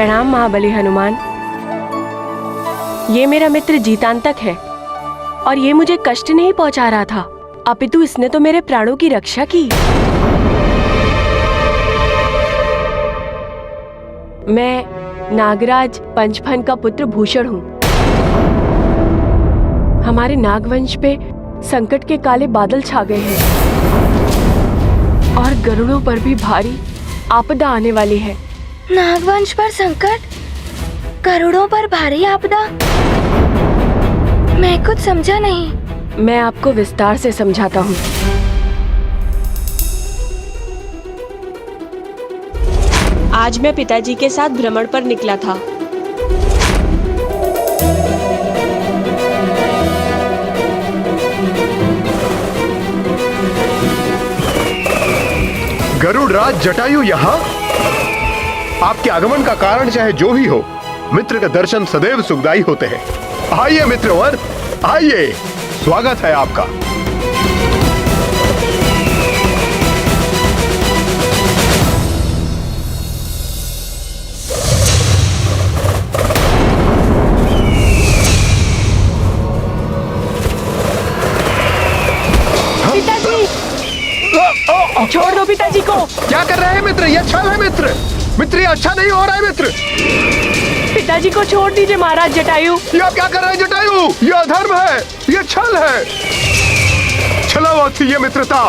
प्रणाम महाबली हनुमान। ये मेरा मित्र जीतांतक है और ये मुझे कष्ट नहीं पहुंचा रहा था, अपितु इसने तो मेरे प्राणों की रक्षा की। मैं नागराज पंचफन का पुत्र भूषण हूँ। हमारे नागवंश पे संकट के काले बादल छा गए हैं और गरुड़ों पर भी भारी आपदा आने वाली है। नागवंश पर संकट, गरुड़ों पर भारी आपदा? मैं कुछ समझा नहीं। मैं आपको विस्तार से समझाता हूँ। आज मैं पिताजी के साथ भ्रमण पर निकला था। गरुड़ राज जटायु यहाँ? आपके आगमन का कारण चाहे जो भी हो, मित्र का दर्शन सदैव सुखदायी होते हैं। आइए मित्रवर, आइए, स्वागत है आपका। पिताजी, छोड़ दो पिताजी को। क्या कर रहे हैं मित्र? ये छल है मित्र। मित्र ये अच्छा नहीं हो रहा है मित्र। पिताजी को छोड़ दीजिए महाराज जटायु। ये आप क्या कर रहे हैं जटायु? ये अधर्म है, ये छल है, छलावत ये मित्रता।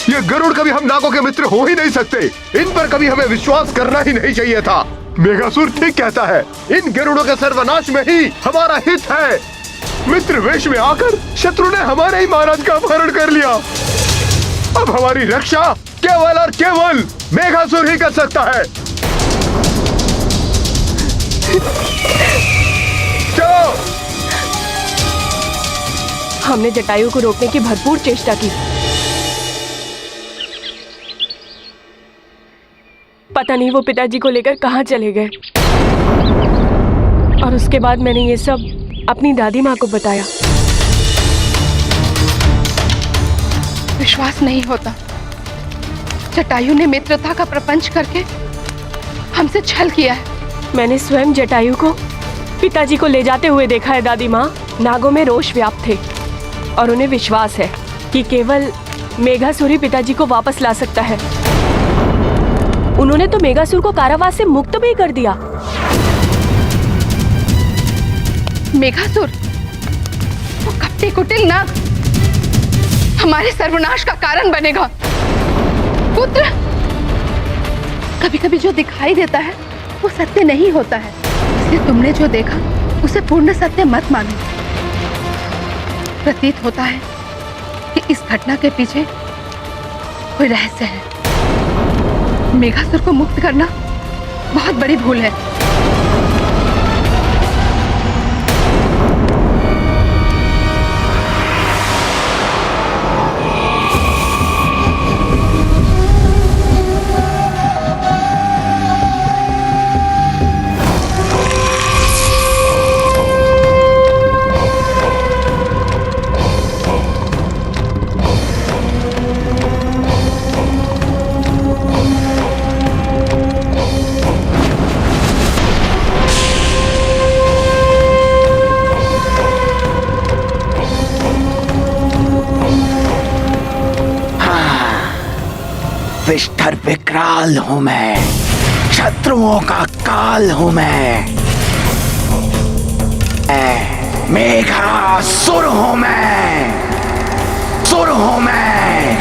ये गरुड़ कभी हम नागों के मित्र हो ही नहीं सकते। इन पर कभी हमें विश्वास करना ही नहीं चाहिए था। मेघासुर ठीक कहता है, इन गरुड़ों के सर्वनाश में ही हमारा हित है। मित्र वेश में आकर शत्रु ने हमारे ही महाराज का अपहरण कर लिया। अब हमारी रक्षा केवल और केवल मेघासुर ही कर सकता है। चलो। हमने जटायु को रोकने की भरपूर चेष्टा की। पता नहीं वो पिताजी को लेकर कहाँ चले गए। और उसके बाद मैंने ये सब अपनी दादी माँ को बताया। विश्वास नहीं होता, जटायु ने मित्रता का प्रपंच करके हमसे छल किया है। मैंने स्वयं जटायु को पिताजी को ले जाते हुए देखा है दादी माँ। नागों में रोष व्याप्त थे और उन्हें विश्वास है कि केवल मेघासुर ही पिताजी को वापस ला सकता है। उन्होंने तो मेघासुर को कारावास से मुक्त भी कर दिया। मेघासुर, वो कपटी कुटिल नाग हमारे सर्वनाश का कारण बनेगा। पुत्र, कभी कभी जो दिखाई देता है वो सत्य नहीं होता है, इसलिए तुमने जो देखा उसे पूर्ण सत्य मत मानो। प्रतीत होता है कि इस घटना के पीछे कोई रहस्य है। मेघासुर को मुक्त करना बहुत बड़ी भूल है। विष्ठर विकराल हूं मैं, शत्रुओं का काल हूं मैं। मेघासुर हूं मैं, सुर हूं मैं,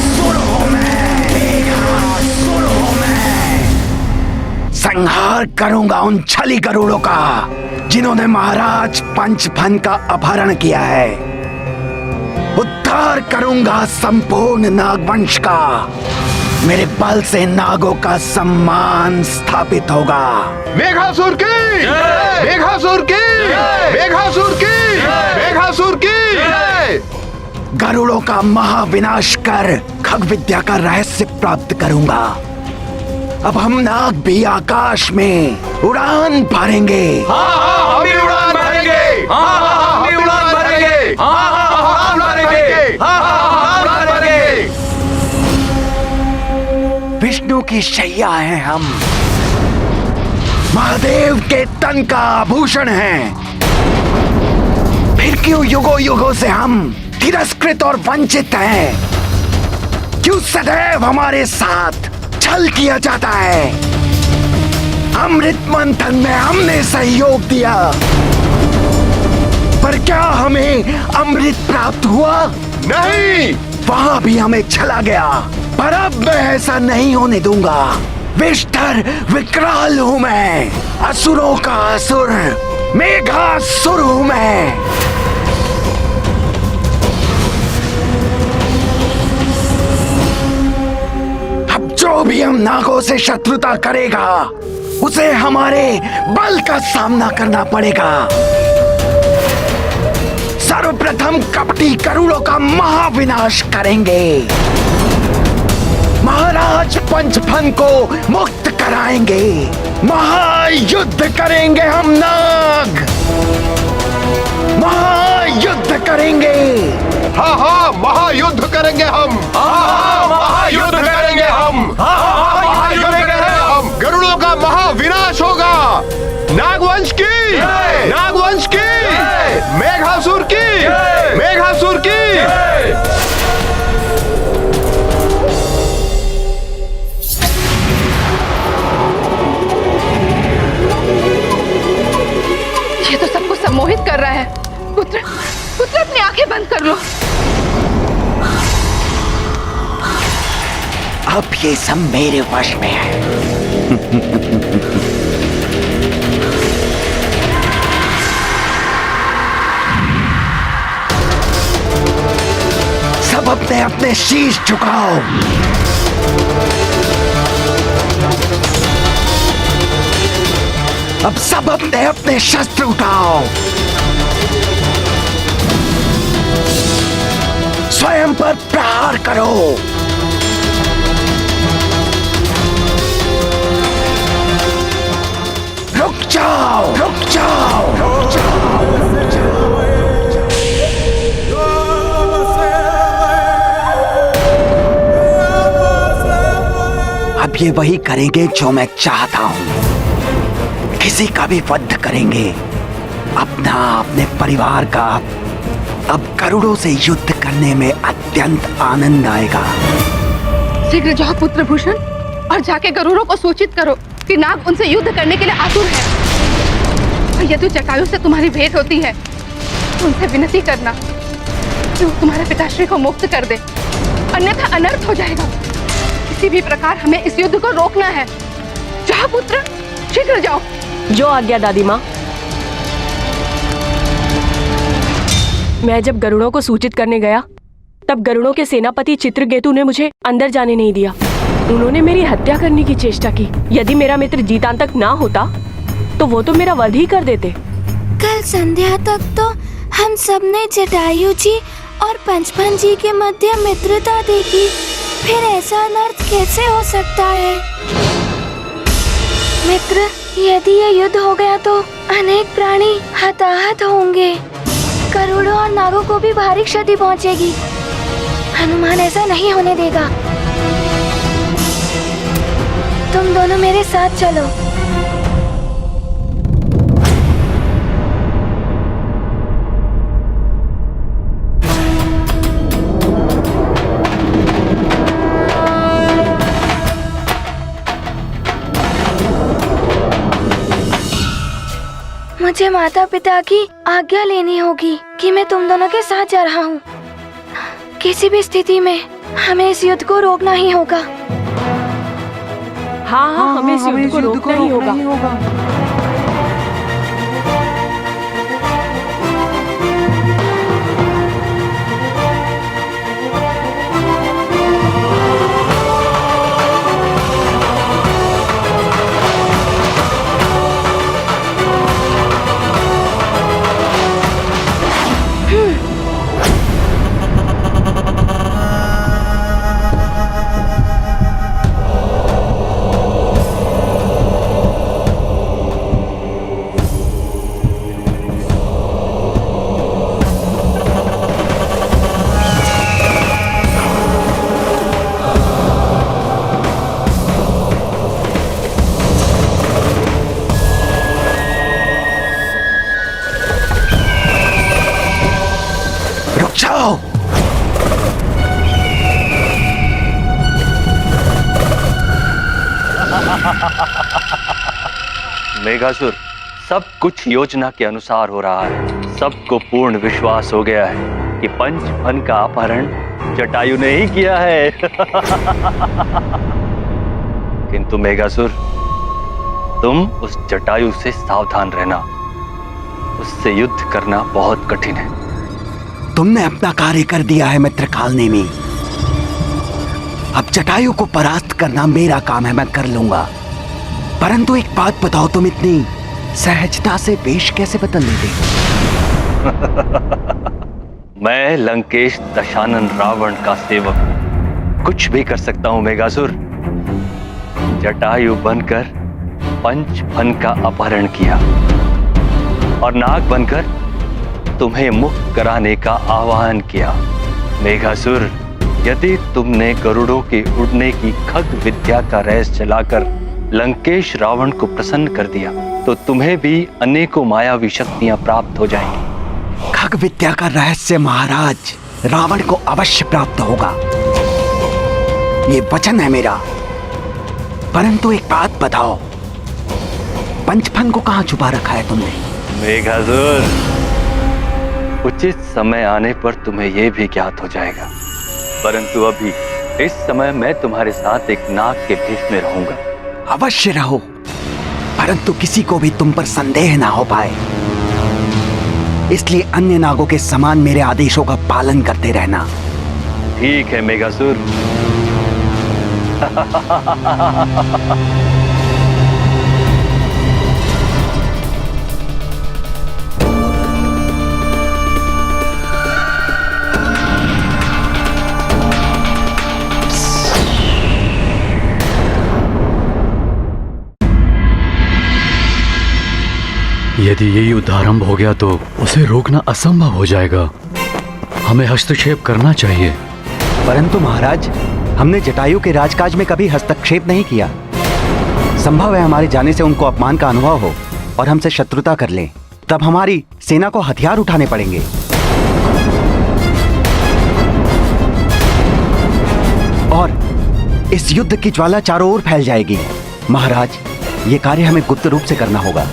सुर हूं मैं, मेघासुर हूं मैं। संहार करूंगा उन छली गरुड़ों का जिन्होंने महाराज पंचफन का अपहरण किया है। उद्धार करूंगा संपूर्ण नागवंश का। मेरे बल से नागों का सम्मान स्थापित होगा। मेघासुर की, मेघासुर की, मेघासुर की, मेघासुर की। गरुड़ों का महाविनाश कर खग विद्या का रहस्य प्राप्त करूंगा। अब हम नाग भी आकाश में उड़ान भरेंगे। हम भी उड़ान भरेंगे। हम भी उड़ान भरेंगे। उड़ान भरेंगे। उड़ान भरेंगे। विष्णु की शैया हैं हम, महादेव के तन का आभूषण हैं। फिर क्यों युगों युगों से हम तिरस्कृत और वंचित हैं? क्यों सदैव हमारे साथ छल किया जाता है? अमृत मंथन में हमने सहयोग दिया, पर क्या हमें अमृत प्राप्त हुआ? नहीं, वहां भी हमें छला गया। पर अब मैं ऐसा नहीं होने दूंगा। विष्ठर विकराल हूं मैं, असुरों का असुर, मेघासुर हूं मैं। अब जो भी हम नागों से शत्रुता करेगा, उसे हमारे बल का सामना करना पड़ेगा। सर्वप्रथम कपटी गरुड़ों का महाविनाश करेंगे। महाराज पंचफन को मुक्त कराएंगे। महायुद्ध करेंगे हम नाग, महायुद्ध करेंगे। हाँ हाँ, महायुद्ध करेंगे हम। हाँ, महायुद्ध करेंगे हम। हाँ, महायुद्ध करेंगे हम। गरुड़ों का महाविनाश होगा। नागवंश की, नागवंश की, मेघासुर की, मेघासुर की। ये तो सबको सम्मोहित कर रहा है। पुत्र, पुत्र अपनी आंखें बंद कर लो। अब ये सब मेरे वश में है। सब अपने अपने शीश झुकाओ। अब सब अपने अपने शस्त्र उठाओ। स्वयं पर प्रहार करो। रुक जाओ, रुक जाओ, रुक जाओ, रुक जाओ। अब ये वही करेंगे जो मैं चाहता हूं। किसी का भी वध करेंगे। अपना, अपने परिवार का। अब गरुड़ों से युद्ध करने में अत्यंत आनंद आएगा। शीघ्र जाओ पुत्र भूषण और जाके गरुड़ों को सूचित करो कि नाग उनसे युद्ध करने के लिए आतुर है। और यदि जटायु से तुम्हारी भेंट होती है तो उनसे विनती करना कि वो तुम्हारे पिताश्री को मुक्त कर दे, अन्यथा अनर्थ हो जाएगा। किसी भी प्रकार हमें इस युद्ध को रोकना है। जाओ पुत्र, शीघ्र जाओ। जो आज्ञा दादी माँ। मैं जब गरुड़ों को सूचित करने गया, तब गरुड़ों के सेनापति चित्रकेतु ने मुझे अंदर जाने नहीं दिया। उन्होंने मेरी हत्या करने की चेष्टा की। यदि मेरा मित्र जीतांतक ना होता, तो वो तो मेरा वध ही कर देते। कल संध्या तक तो हम सबने जटायु जी और पंचफन जी के मध्य मित्रता देखी, फिर ऐसा अनर्थ कैसे हो सकता है? मित्र, यदि ये युद्ध हो गया तो अनेक प्राणी हताहत होंगे। करोड़ों और नागों को भी भारी क्षति पहुंचेगी। हनुमान ऐसा नहीं होने देगा। तुम दोनों मेरे साथ चलो। मुझे माता पिता की आज्ञा लेनी होगी कि मैं तुम दोनों के साथ जा रहा हूँ। किसी भी स्थिति में हमें इस युद्ध को रोकना ही होगा। हाँ, हमें इस युद्ध को रोकना ही होगा। बचाओ। मेघासुर, सब कुछ योजना के अनुसार हो रहा है। सबको पूर्ण विश्वास हो गया है कि पंचफन का अपहरण जटायु ने ही किया है। किंतु मेघासुर, तुम उस जटायु से सावधान रहना। उससे युद्ध करना बहुत कठिन है। तुमने अपना कार्य कर दिया है मित्र कालनेमी। अब जटायु को परास्त करना मेरा काम है, मैं कर लूंगा। परंतु एक बात बताओ, तुम इतनी सहजता से वेश कैसे बदल लेते हो? मैं लंकेश दशानन रावण का सेवक हूं, कुछ भी कर सकता हूं मेघासुर। जटायु बनकर पंचफन का अपहरण किया और नाग बनकर तुम्हें मुक्त कराने का आह्वान किया। मेघासुर, यदि तुमने गरुड़ों के उड़ने की खग विद्या का रहस्य चलाकर लंकेश रावण को प्रसन्न कर दिया तो तुम्हें भी अनेकों मायावी शक्तियां प्राप्त हो जाएंगी। खग विद्या का रहस्य महाराज रावण को अवश्य प्राप्त होगा, ये वचन है मेरा। परंतु एक बात बताओ, पंचफन को कहां छुपा रखा है तुमने? मेघासुर, उचित समय आने पर तुम्हें यह भी ज्ञात हो जाएगा। परंतु अभी इस समय मैं तुम्हारे साथ एक नाग के भेष में रहूंगा। अवश्य रहो, परंतु किसी को भी तुम पर संदेह ना हो पाए, इसलिए अन्य नागों के समान मेरे आदेशों का पालन करते रहना। ठीक है मेघासुर। यदि ये युद्ध आरंभ हो गया तो उसे रोकना असंभव हो जाएगा। हमें हस्तक्षेप करना चाहिए। परंतु महाराज, हमने जटायु के राजकाज में कभी हस्तक्षेप नहीं किया। संभव है हमारे जाने से उनको अपमान का अनुभव हो और हमसे शत्रुता कर लें, तब हमारी सेना को हथियार उठाने पड़ेंगे। और इस युद्ध की ज्वाला चारों ओर फैल जाएगी। महाराज, ये कार्य हमें गुप्त रूप से करना होगा।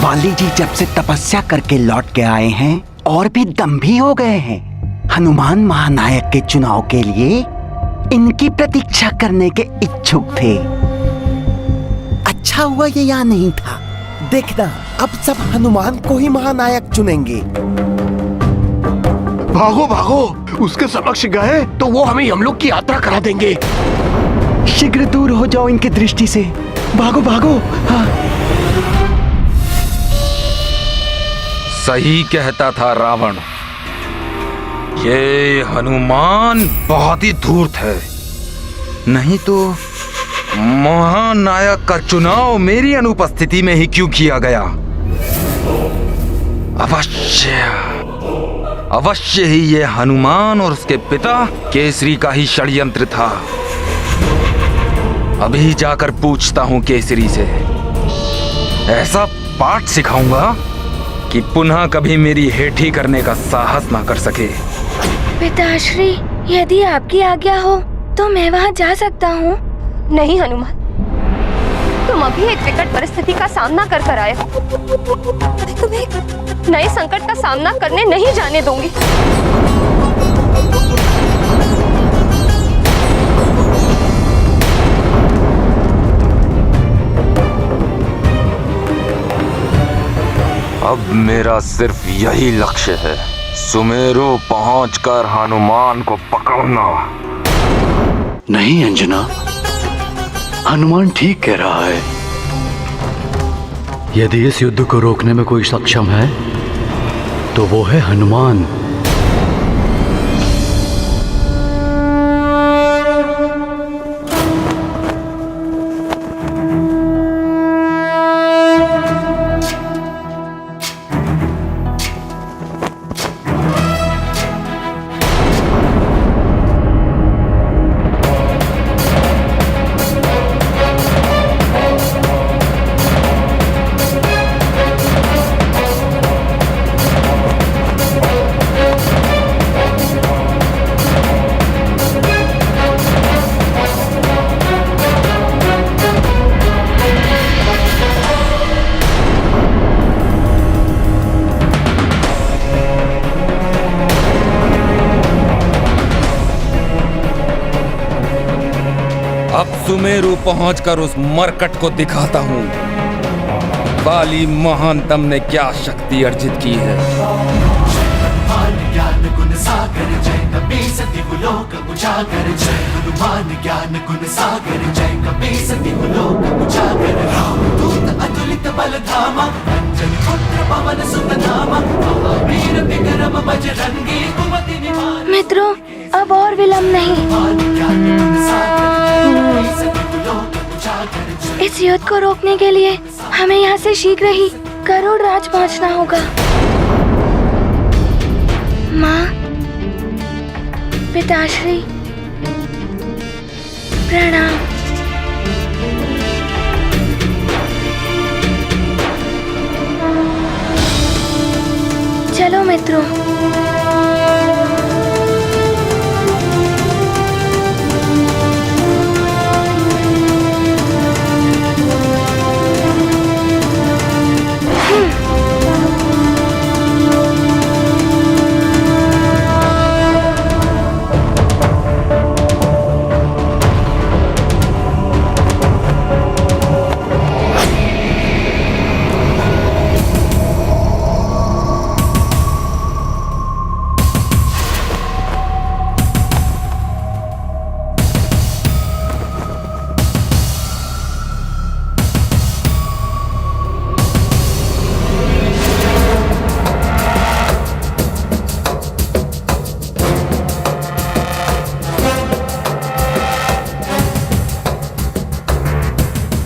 वाली जी जब से तपस्या करके लौट के आए हैं और भी दम्भी हो गए हैं। हनुमान महानायक के चुनाव के लिए इनकी प्रतीक्षा करने के इच्छुक थे। अच्छा हुआ ये यहाँ नहीं था। देखना, अब सब हनुमान को ही महानायक चुनेंगे। भागो भागो, उसके समक्ष गए तो वो हमें यमलोक की यात्रा करा देंगे। शीघ्र दूर हो जाओ इनकी दृष्टि से। भागो भागो। हाँ। सही कहता था रावण, ये हनुमान बहुत ही धूर्त है। नहीं तो महानायक का चुनाव मेरी अनुपस्थिति में ही क्यों किया गया? अवश्य ही ये हनुमान और उसके पिता केसरी का ही षड्यंत्र था। अभी जाकर पूछता हूं केसरी से, ऐसा पाठ सिखाऊंगा कि पुनः कभी मेरी हेठी करने का साहस ना कर सके। पिताश्री, यदि आपकी आज्ञा हो तो मैं वहाँ जा सकता हूँ। नहीं हनुमान, तुम अभी एक विकट परिस्थिति का सामना कर कर आए हो। मैं तुम्हें एक नए संकट का सामना करने नहीं जाने दूंगी। अब मेरा सिर्फ यही लक्ष्य है, सुमेरु पहुंचकर हनुमान को पकड़ना। नहीं अंजना, हनुमान ठीक कह रहा है। यदि इस युद्ध को रोकने में कोई सक्षम है तो वो है हनुमान। अब सुमेरु पहुंचकर उस मरकट को दिखाता हूँ बाली महानतम ने क्या शक्ति अर्जित की है। ज्ञान गुण सागर जय कपी सती लोक उजागर जय हनुमान ज्ञान गुण सागर जय कपी सती लोक उजागर राम दूत अतुलित बल धामा अंजन पुत्र पवन सुत नामा महावीर विक्रम बजरंगी कुमति निवार। मित्रों, अब और विलंब नहीं। इस युद्ध को रोकने के लिए हमें यहाँ से शीघ्र ही गरुड़ राज पहुँचना होगा। माँ, पिताश्री, प्रणाम। चलो मित्रों।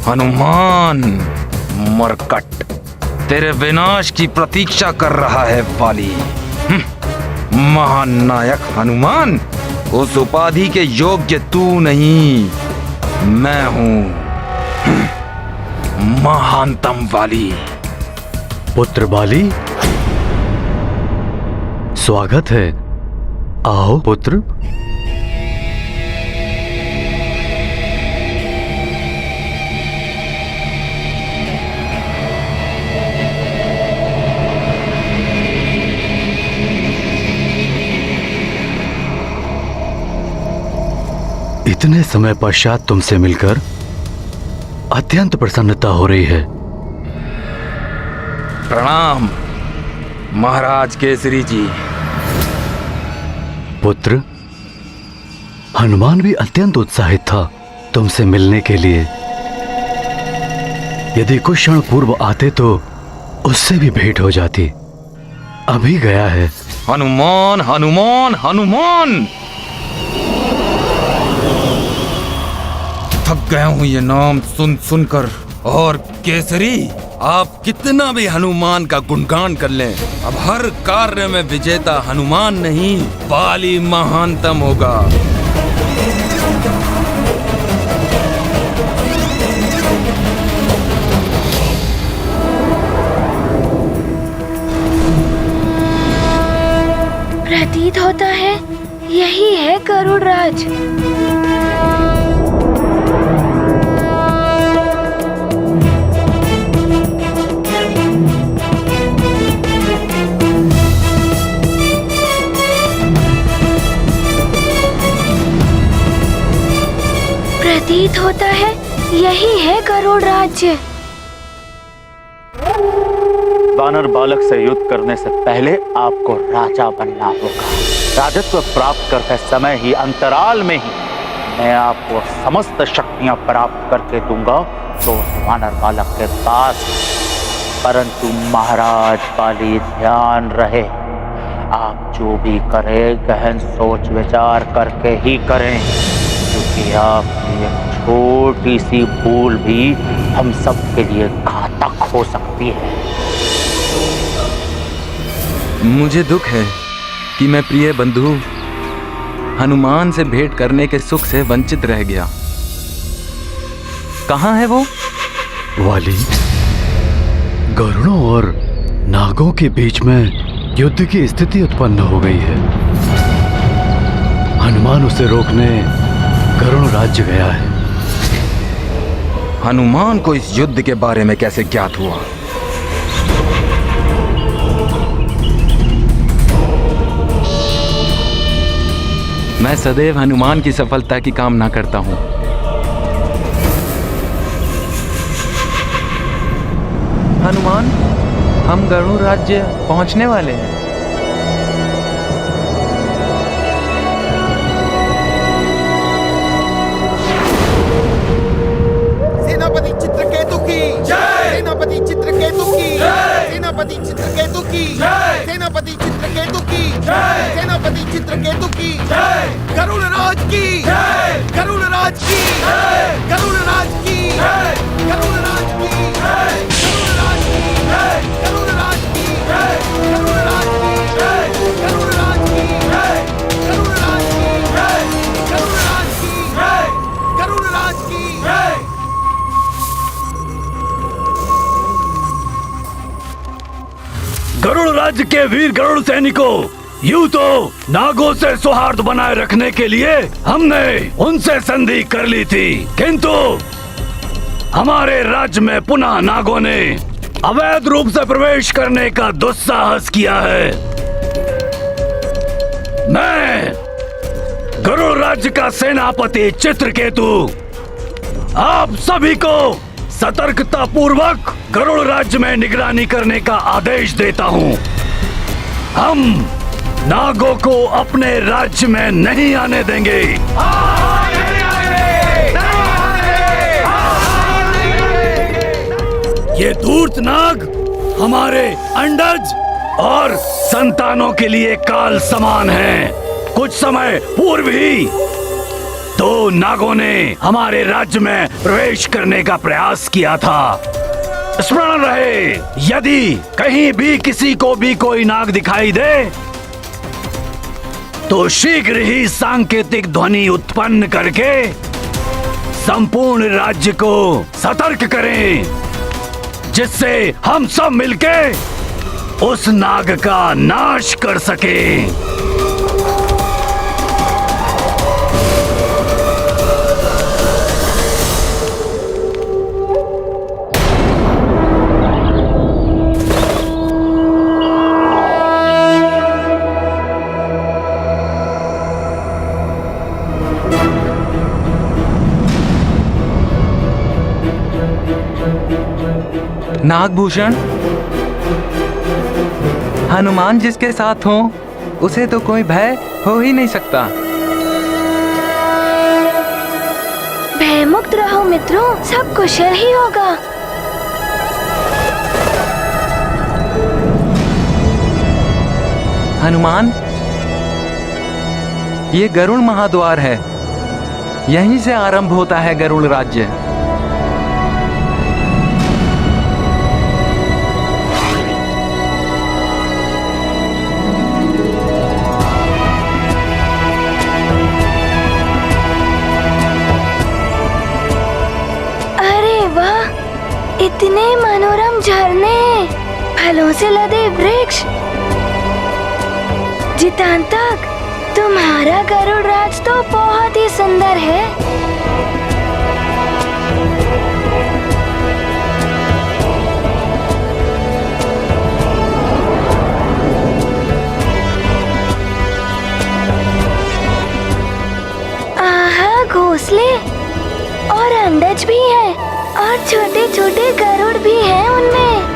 हनुमान, मरकट तेरे विनाश की प्रतीक्षा कर रहा है वाली। महान नायक हनुमान, उस उपाधि के योग्य तू नहीं, मैं हूं महानतम वाली। पुत्र बाली, स्वागत है। आओ पुत्र। इतने समय पश्चात तुमसे मिलकर अत्यंत प्रसन्नता हो रही है। प्रणाम महाराज केसरी जी। पुत्र, हनुमान भी अत्यंत उत्साहित था तुमसे मिलने के लिए। यदि कुछ क्षण पूर्व आते तो उससे भी भेंट हो जाती। अभी गया है। हनुमान, हनुमान, हनुमान, थक गया हूं ये नाम सुन सुनकर। और केसरी, आप कितना भी हनुमान का गुणगान कर लें, अब हर कार्य में विजेता हनुमान नहीं, बाली महानतम होगा। प्रतीत होता है यही है गरुड़ राज। प्रतीत होता है यही है गरुड़ राज्य। वानर बालक से युद्ध करने से पहले आपको राजा बनना होगा। राजत्व प्राप्त करते समय ही, अंतराल में ही, मैं आपको समस्त शक्तियां प्राप्त करके दूंगा तो वानर बालक के पास। परंतु महाराज बाली, ध्यान रहे, आप जो भी करें गहन सोच विचार करके ही करें, क्योंकि आपकी एक छोटी सी भूल भी हम सब के लिए घातक हो सकती है। मुझे दुख है कि मैं प्रिय बंधु हनुमान से भेंट करने के सुख से वंचित रह गया। कहाँ है वो? वाली, गरुड़ों और नागों के बीच में युद्ध की स्थिति उत्पन्न हो गई है। हनुमान उसे रोकने गरुड़ राज्य गया है। हनुमान को इस युद्ध के बारे में कैसे ज्ञात हुआ? मैं सदैव हनुमान की सफलता की कामना करता हूँ, हनुमान, हम गरुड़ राज्य पहुंचने वाले हैं। सेनापति चित्रकेतु की जय, सेनापति चित्रकेतु की जय, सेनापति चित्रकेतु की जय, सेनापति चित्रकेतु की जय, सेनापति चित्रकेतु की जय, गरुड़ राज की जय, गरुड़ राज की जय, गरुड़ राज की जय, गरुड़ राज की जय, गरुड़ राज की जय, गरुड़ राज की जय, गरुड़ राज की जय, गरुड़ राज की जय, गरुड़ राज की जय, गरुड़ राज की जय, गरुड़ राज की जय। गरुड़ राज्य के वीर गरुड़ सैनिकों, यूं तो नागों से सौहार्द बनाए रखने के लिए हमने उनसे संधि कर ली थी, किंतु हमारे राज्य में पुनः नागों ने अवैध रूप से प्रवेश करने का दुस्साहस किया है। मैं गरुड़ राज्य का सेनापति चित्रकेतु आप सभी को सतर्कता पूर्वक गरुड़ राज्य में निगरानी करने का आदेश देता हूँ। हम नागों को अपने राज्य में नहीं आने देंगे। ये धूर्त नाग हमारे अंडज और संतानों के लिए काल समान हैं। कुछ समय पूर्व ही दो नागों ने हमारे राज्य में प्रवेश करने का प्रयास किया था। स्मरण रहे, यदि कहीं भी किसी को भी कोई नाग दिखाई दे तो शीघ्र ही सांकेतिक ध्वनि उत्पन्न करके संपूर्ण राज्य को सतर्क करें, जिससे हम सब मिलके उस नाग का नाश कर सकें। नागभूषण, हनुमान जिसके साथ हो उसे तो कोई भय हो ही नहीं सकता। भयमुक्त रहो मित्रों, सब कुशल ही होगा। हनुमान, ये गरुड़ महाद्वार है, यहीं से आरंभ होता है गरुड़ राज्य। इतने मनोरम झरने, फलों से लदे वृक्ष, जितांतक, तुम्हारा गरुड़ राज तो बहुत ही सुंदर है। आहा, घोंसले और अंडज भी हैं और छोटे छोटे गरुड़ भी हैं उनमें।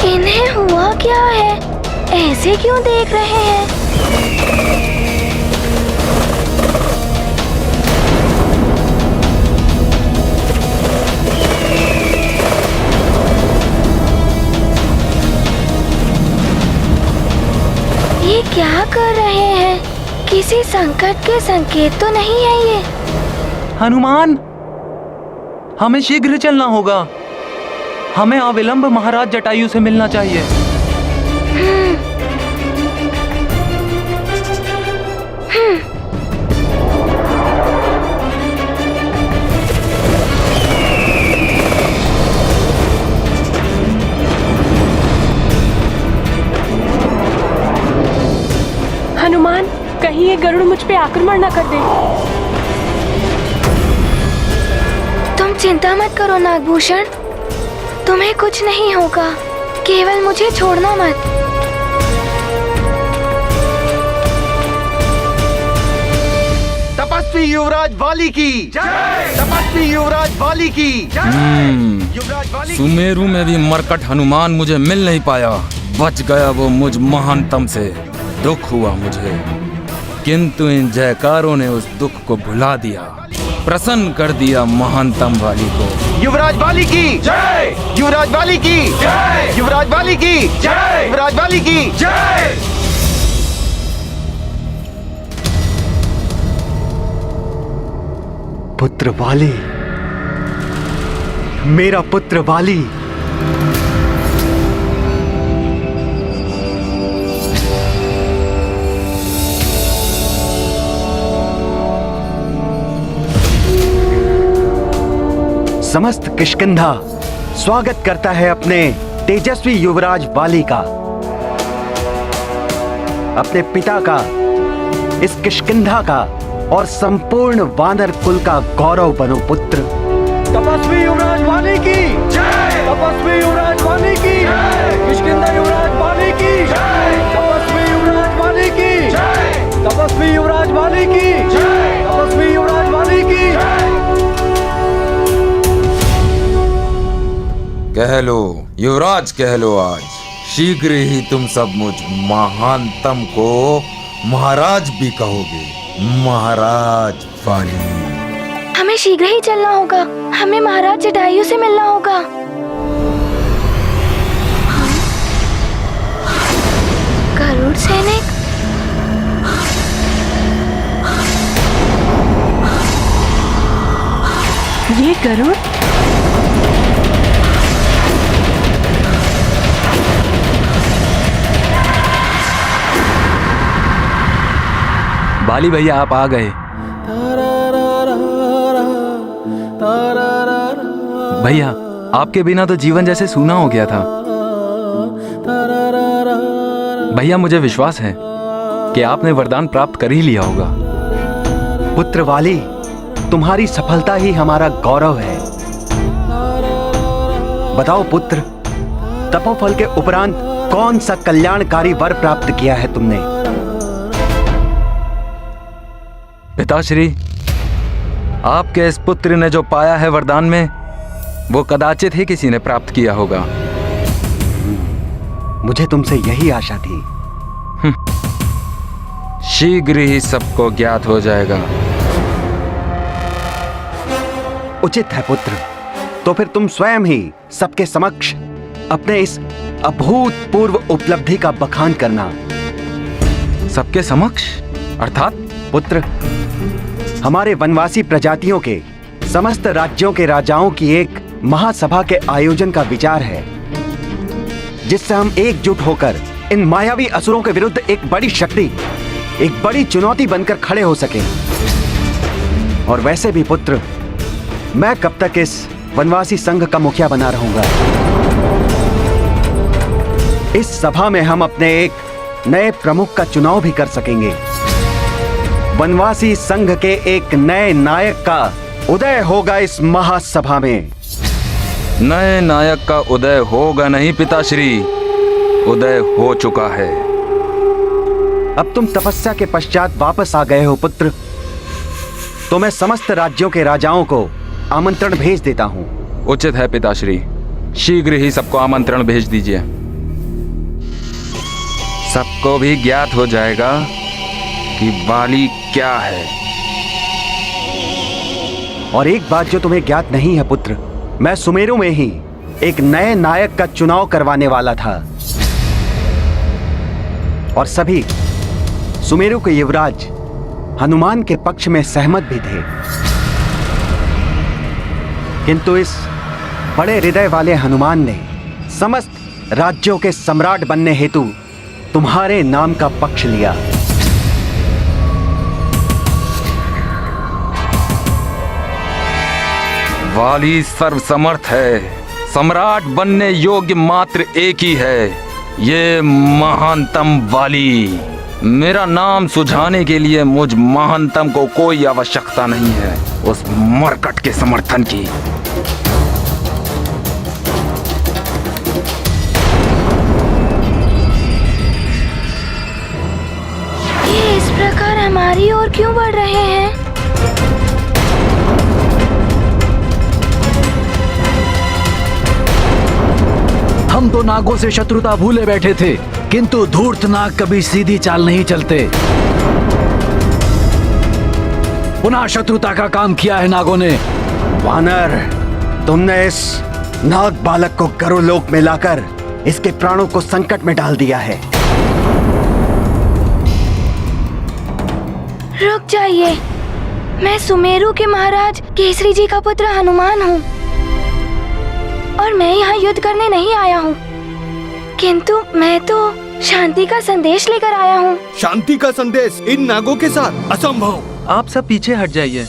इन्हें हुआ क्या है? ऐसे क्यों देख रहे हैं? ये क्या कर रहे हैं? किसी संकट के संकेत तो नहीं है ये? हनुमान, हमें शीघ्र चलना होगा। हमें अविलंब महाराज जटायु से मिलना चाहिए। हनुमान, कहीं ये गरुड़ मुझ पे आक्रमण न कर दे। तुम चिंता मत करो नागभूषण, तुम्हें कुछ नहीं होगा, केवल मुझे छोड़ना मत। तपस्वी युवराज वाली की जय। तपस्वी युवराज वाली की जय। युवराज वाली सुमेरु में भी मरकट हनुमान मुझे मिल नहीं पाया। बच गया वो मुझ महानतम से। दुख हुआ मुझे, किंतु इन जयकारों ने उस दुख को भुला दिया, प्रसन्न कर दिया महानतम वाली को। युवराज वाली की जय। युवराज वाली की जय। युवराज वाली की जय। युवराज वाली की जय। पुत्र वाली, मेरा पुत्र वाली। समस्त किष्किंधा स्वागत करता है अपने तेजस्वी युवराज वाली का, अपने पिता का, इस किष्किंधा का और संपूर्ण वानर कुल का गौरव बनो पुत्र। तपस्वी युवराज वाली की जय। तपस्वी युवराज वाली की जय। किष्किंधा युवराज वाली की जय। तपस्वी युवराज वाली की जय। तपस्वी युवराज वाली की जय। तपस्वी युवराज वाली की जय। कह लो युवराज, कह लो आज शीघ्र ही तुम सब मुझ महानतम को महाराज भी कहोगे। महाराज वाली। हमें शीघ्र ही चलना होगा, हमें महाराज जटायु से मिलना होगा। गरुड़ सैनिक, ये गरुड़ बाली भैया आप आ गए। भैया आपके बिना तो जीवन जैसे सूना हो गया था। भैया मुझे विश्वास है कि आपने वरदान प्राप्त कर ही लिया होगा। पुत्र वाली, तुम्हारी सफलता ही हमारा गौरव है। बताओ पुत्र, तपोफल के उपरांत कौन सा कल्याणकारी वर प्राप्त किया है तुमने? पिताश्री, आपके इस पुत्र ने जो पाया है वरदान में, वो कदाचित ही किसी ने प्राप्त किया होगा। मुझे तुमसे यही आशा थी। शीघ्र ही सबको ज्ञात हो जाएगा। उचित है पुत्र, तो फिर तुम स्वयं ही सबके समक्ष अपने इस अभूतपूर्व उपलब्धि का बखान करना। सबके समक्ष अर्थात? पुत्र, हमारे वनवासी प्रजातियों के समस्त राज्यों के राजाओं की एक महासभा के आयोजन का विचार है, जिससे हम एकजुट होकर इन मायावी असुरों के विरुद्ध एक बड़ी शक्ति, एक बड़ी चुनौती बनकर खड़े हो सके। और वैसे भी पुत्र, मैं कब तक इस वनवासी संघ का मुखिया बना रहूंगा। इस सभा में हम अपने एक नए प्रमुख का चुनाव भी कर सकेंगे। वनवासी संघ के एक नए नायक का उदय होगा इस महासभा में। नए नायक का उदय होगा नहीं पिताश्री, उदय हो चुका है। अब तुम तपस्या के पश्चात वापस आ गए हो पुत्र, तो मैं समस्त राज्यों के राजाओं को आमंत्रण भेज देता हूं। उचित है पिताश्री, शीघ्र ही सबको आमंत्रण भेज दीजिए। सबको भी ज्ञात हो जाएगा कि वाली क्या है। और एक बात जो तुम्हें ज्ञात नहीं है पुत्र, मैं सुमेरु में ही एक नए नायक का चुनाव करवाने वाला था, और सभी सुमेरु के युवराज हनुमान के पक्ष में सहमत भी थे। किंतु इस बड़े हृदय वाले हनुमान ने समस्त राज्यों के सम्राट बनने हेतु तुम्हारे नाम का पक्ष लिया। वाली सर्वसमर्थ है, सम्राट बनने योग्य मात्र एक ही है, ये महानतम वाली। मेरा नाम सुझाने के लिए मुझ महानतम को कोई आवश्यकता नहीं है उस मरकट के समर्थन की। ये इस प्रकार हमारी ओर क्यों बढ़ रहे हैं? हम तो नागों से शत्रुता भूले बैठे थे, किंतु धूर्त नाग कभी सीधी चाल नहीं चलते। पुनः शत्रुता का काम किया है नागों ने। वानर, तुमने इस नाग बालक को गरुड़ लोक में लाकर इसके प्राणों को संकट में डाल दिया है। रुक जाइए, मैं सुमेरु के महाराज केसरी जी का पुत्र हनुमान हूँ और मैं यहाँ युद्ध करने नहीं आया हूँ, किंतु मैं तो शांति का संदेश लेकर आया हूँ। शांति का संदेश इन नागों के साथ? असंभव। आप सब पीछे हट जाइए।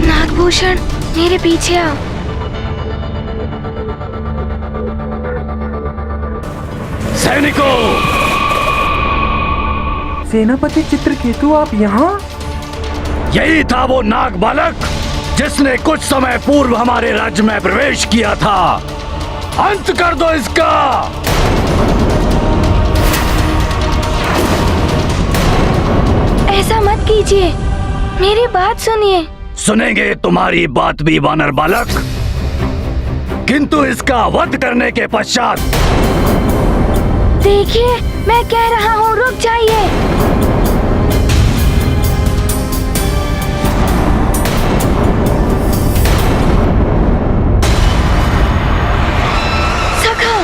नागभूषण, मेरे पीछे आओ। सैनिकों! सेनापति चित्रकेतु, आप यहाँ? यही था वो नाग बालक जिसने कुछ समय पूर्व हमारे राज्य में प्रवेश किया था। अंत कर दो इसका। ऐसा मत कीजिए, मेरी बात सुनिए। सुनेंगे तुम्हारी बात भी वानर बालक, किंतु इसका वध करने के पश्चात। देखिए, मैं कह रहा हूँ, रुक जाइए। सखा,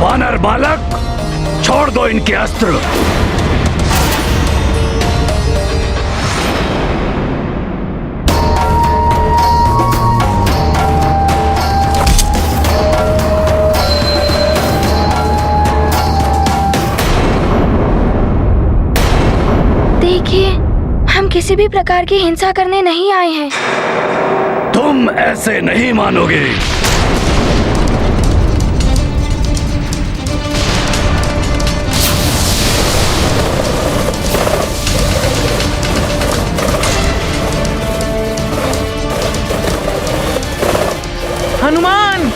वानर बालक, छोड़ दो इनके अस्त्र। देखिए, हम किसी भी प्रकार की हिंसा करने नहीं आए हैं। तुम ऐसे नहीं मानोगे। हनुमान,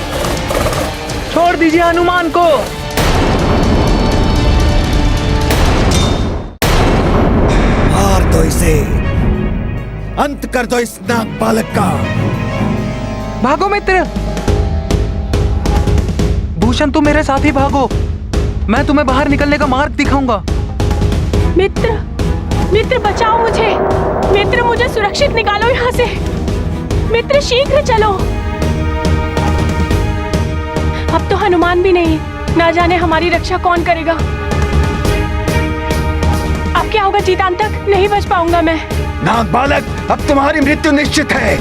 छोड़ दीजिए हनुमान को। मार दो इसे, अंत कर दो इस नाग बालक का। भागो मित्र, भूषण तुम मेरे साथ ही भागो। मैं तुम्हें बाहर निकलने का मार्ग दिखाऊंगा। मित्र, मित्र बचाओ मुझे। मित्र, मुझे सुरक्षित निकालो यहाँ से। मित्र, शीघ्र चलो। अब तो हनुमान भी नहीं, ना जाने हमारी रक्षा कौन करेगा। अब क्या होगा जीतान तक? नहीं बच पाऊंगा मैं। नाग बालक, अब तुम्हारी मृत्यु निश्चित है।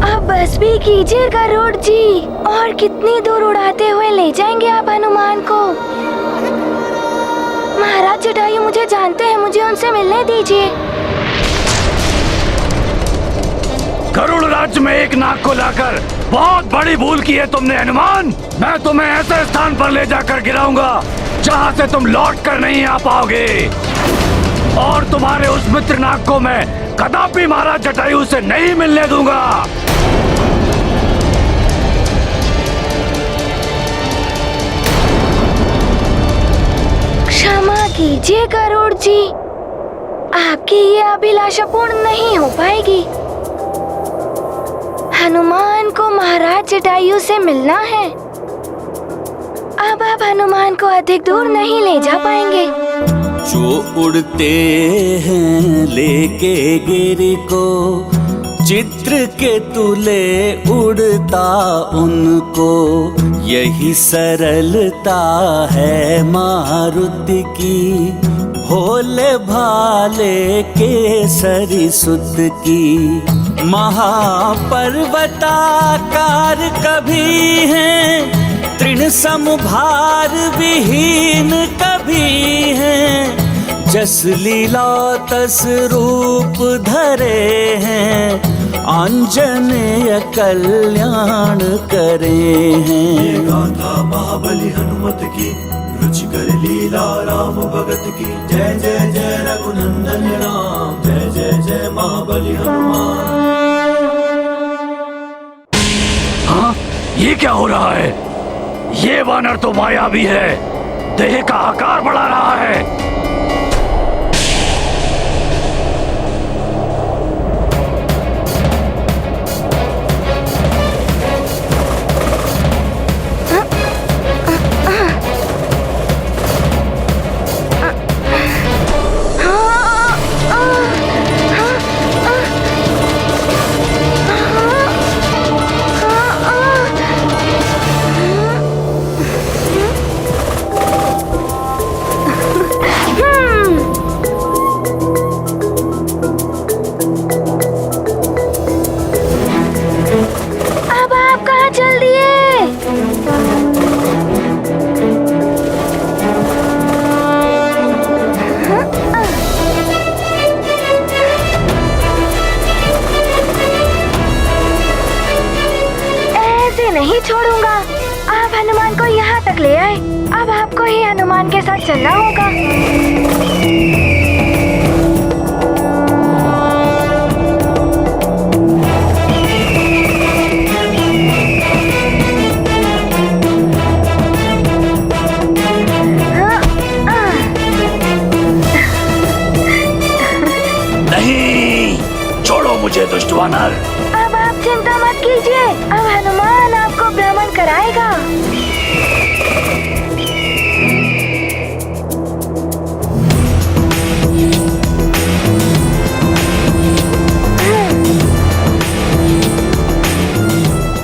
अब बस भी कीजिए गरुड़ जी। और कितनी दूर उड़ाते हुए ले जाएंगे आप हनुमान को? महाराज जटायु मुझे जानते हैं, मुझे उनसे मिलने दीजिए। गरुड़ राज्य में एक नाग को लाकर बहुत बड़ी भूल की है तुमने हनुमान। मैं तुम्हें ऐसे स्थान पर ले जाकर गिराऊंगा जहां से तुम लौट कर नहीं आ पाओगे। और तुम्हारे उस मित्र नाग को मैं कदापि महाराज जटायु से नहीं मिलने दूंगा। कीजिए गरुड़ जी, आपकी ये अभिलाषा पूर्ण नहीं हो पाएगी। हनुमान को महाराज जटायु से मिलना है। अब आप हनुमान को अधिक दूर नहीं ले जा पाएंगे। जो उड़ते हैं लेके गिरी को, चित्र के तुले उड़ता उनको, यही सरलता है मारुति की, भोले भाले केसरी सुत की। महापर्वताकार कभी हैं, तृण समभार विहीन कभी हैं, जस लीला तस रूप धरे हैं, आंजनेय कल्याण करे हैं। ये गाथा महाबली हनुमत की, रुचिकर लीला राम भगत की। जय जय जय रघुनंदन राम, जय जय जय महाबली हनुमान। हाँ, ये क्या हो रहा है? ये वानर तो मायावी है, देह का आकार बढ़ा रहा है। नहीं छोड़ूंगा। आप हनुमान को यहाँ तक ले आए, अब आपको ही हनुमान के साथ चलना होगा। नहीं, छोड़ो मुझे दुष्ट वानर। अब आप चिंता मत कीजिए, अब हनुमान आपको भ्रमण कराएगा।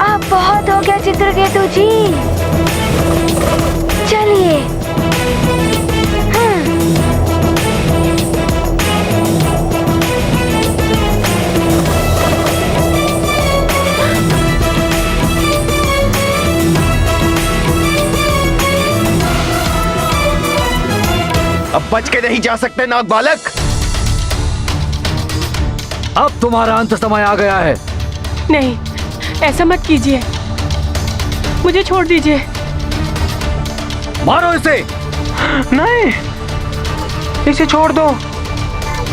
अब बहुत हो गया चित्रकेतु जी, चलिए। अब बच के नहीं जा सकते नाग बालक। अब तुम्हारा अंत समय आ गया है। नहीं, ऐसा मत कीजिए, मुझे छोड़ दीजिए। मारो इसे। नहीं, इसे छोड़ दो,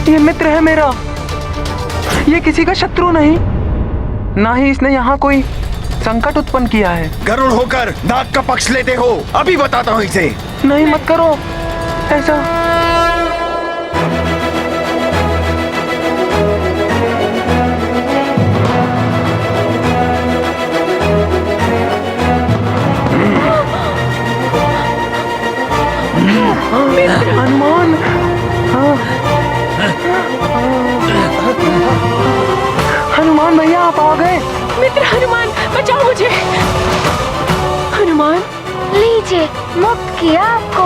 ये मित्र है मेरा, ये किसी का शत्रु नहीं, ना ही इसने यहाँ कोई संकट उत्पन्न किया है। गरुड़ होकर नाग का पक्ष लेते हो, अभी बताता हूँ इसे। नहीं, मत करो ऐसा। हनुमान, हनुमान भैया आप आ गए। मित्र हनुमान, बचाओ मुझे। हनुमान, लीजिए, मुक्त किया आपको।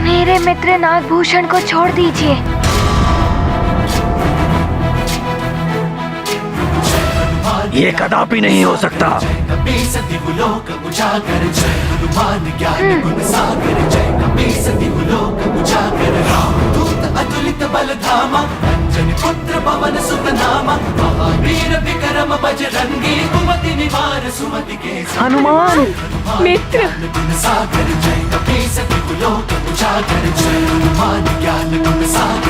मेरे मित्र नागभूषण को छोड़ दीजिए। ये कदापि नहीं हो सकता। अतुलित बल धामा, अंजनी पुत्र पवन सुत नामा, महावीर विक्रम बजरंगी, कुमति निवार सुमति के। हनुमान मित्र सागर जय कपीस तिहुलोक उजागर, जय हनुमान ज्ञान गुण सागर।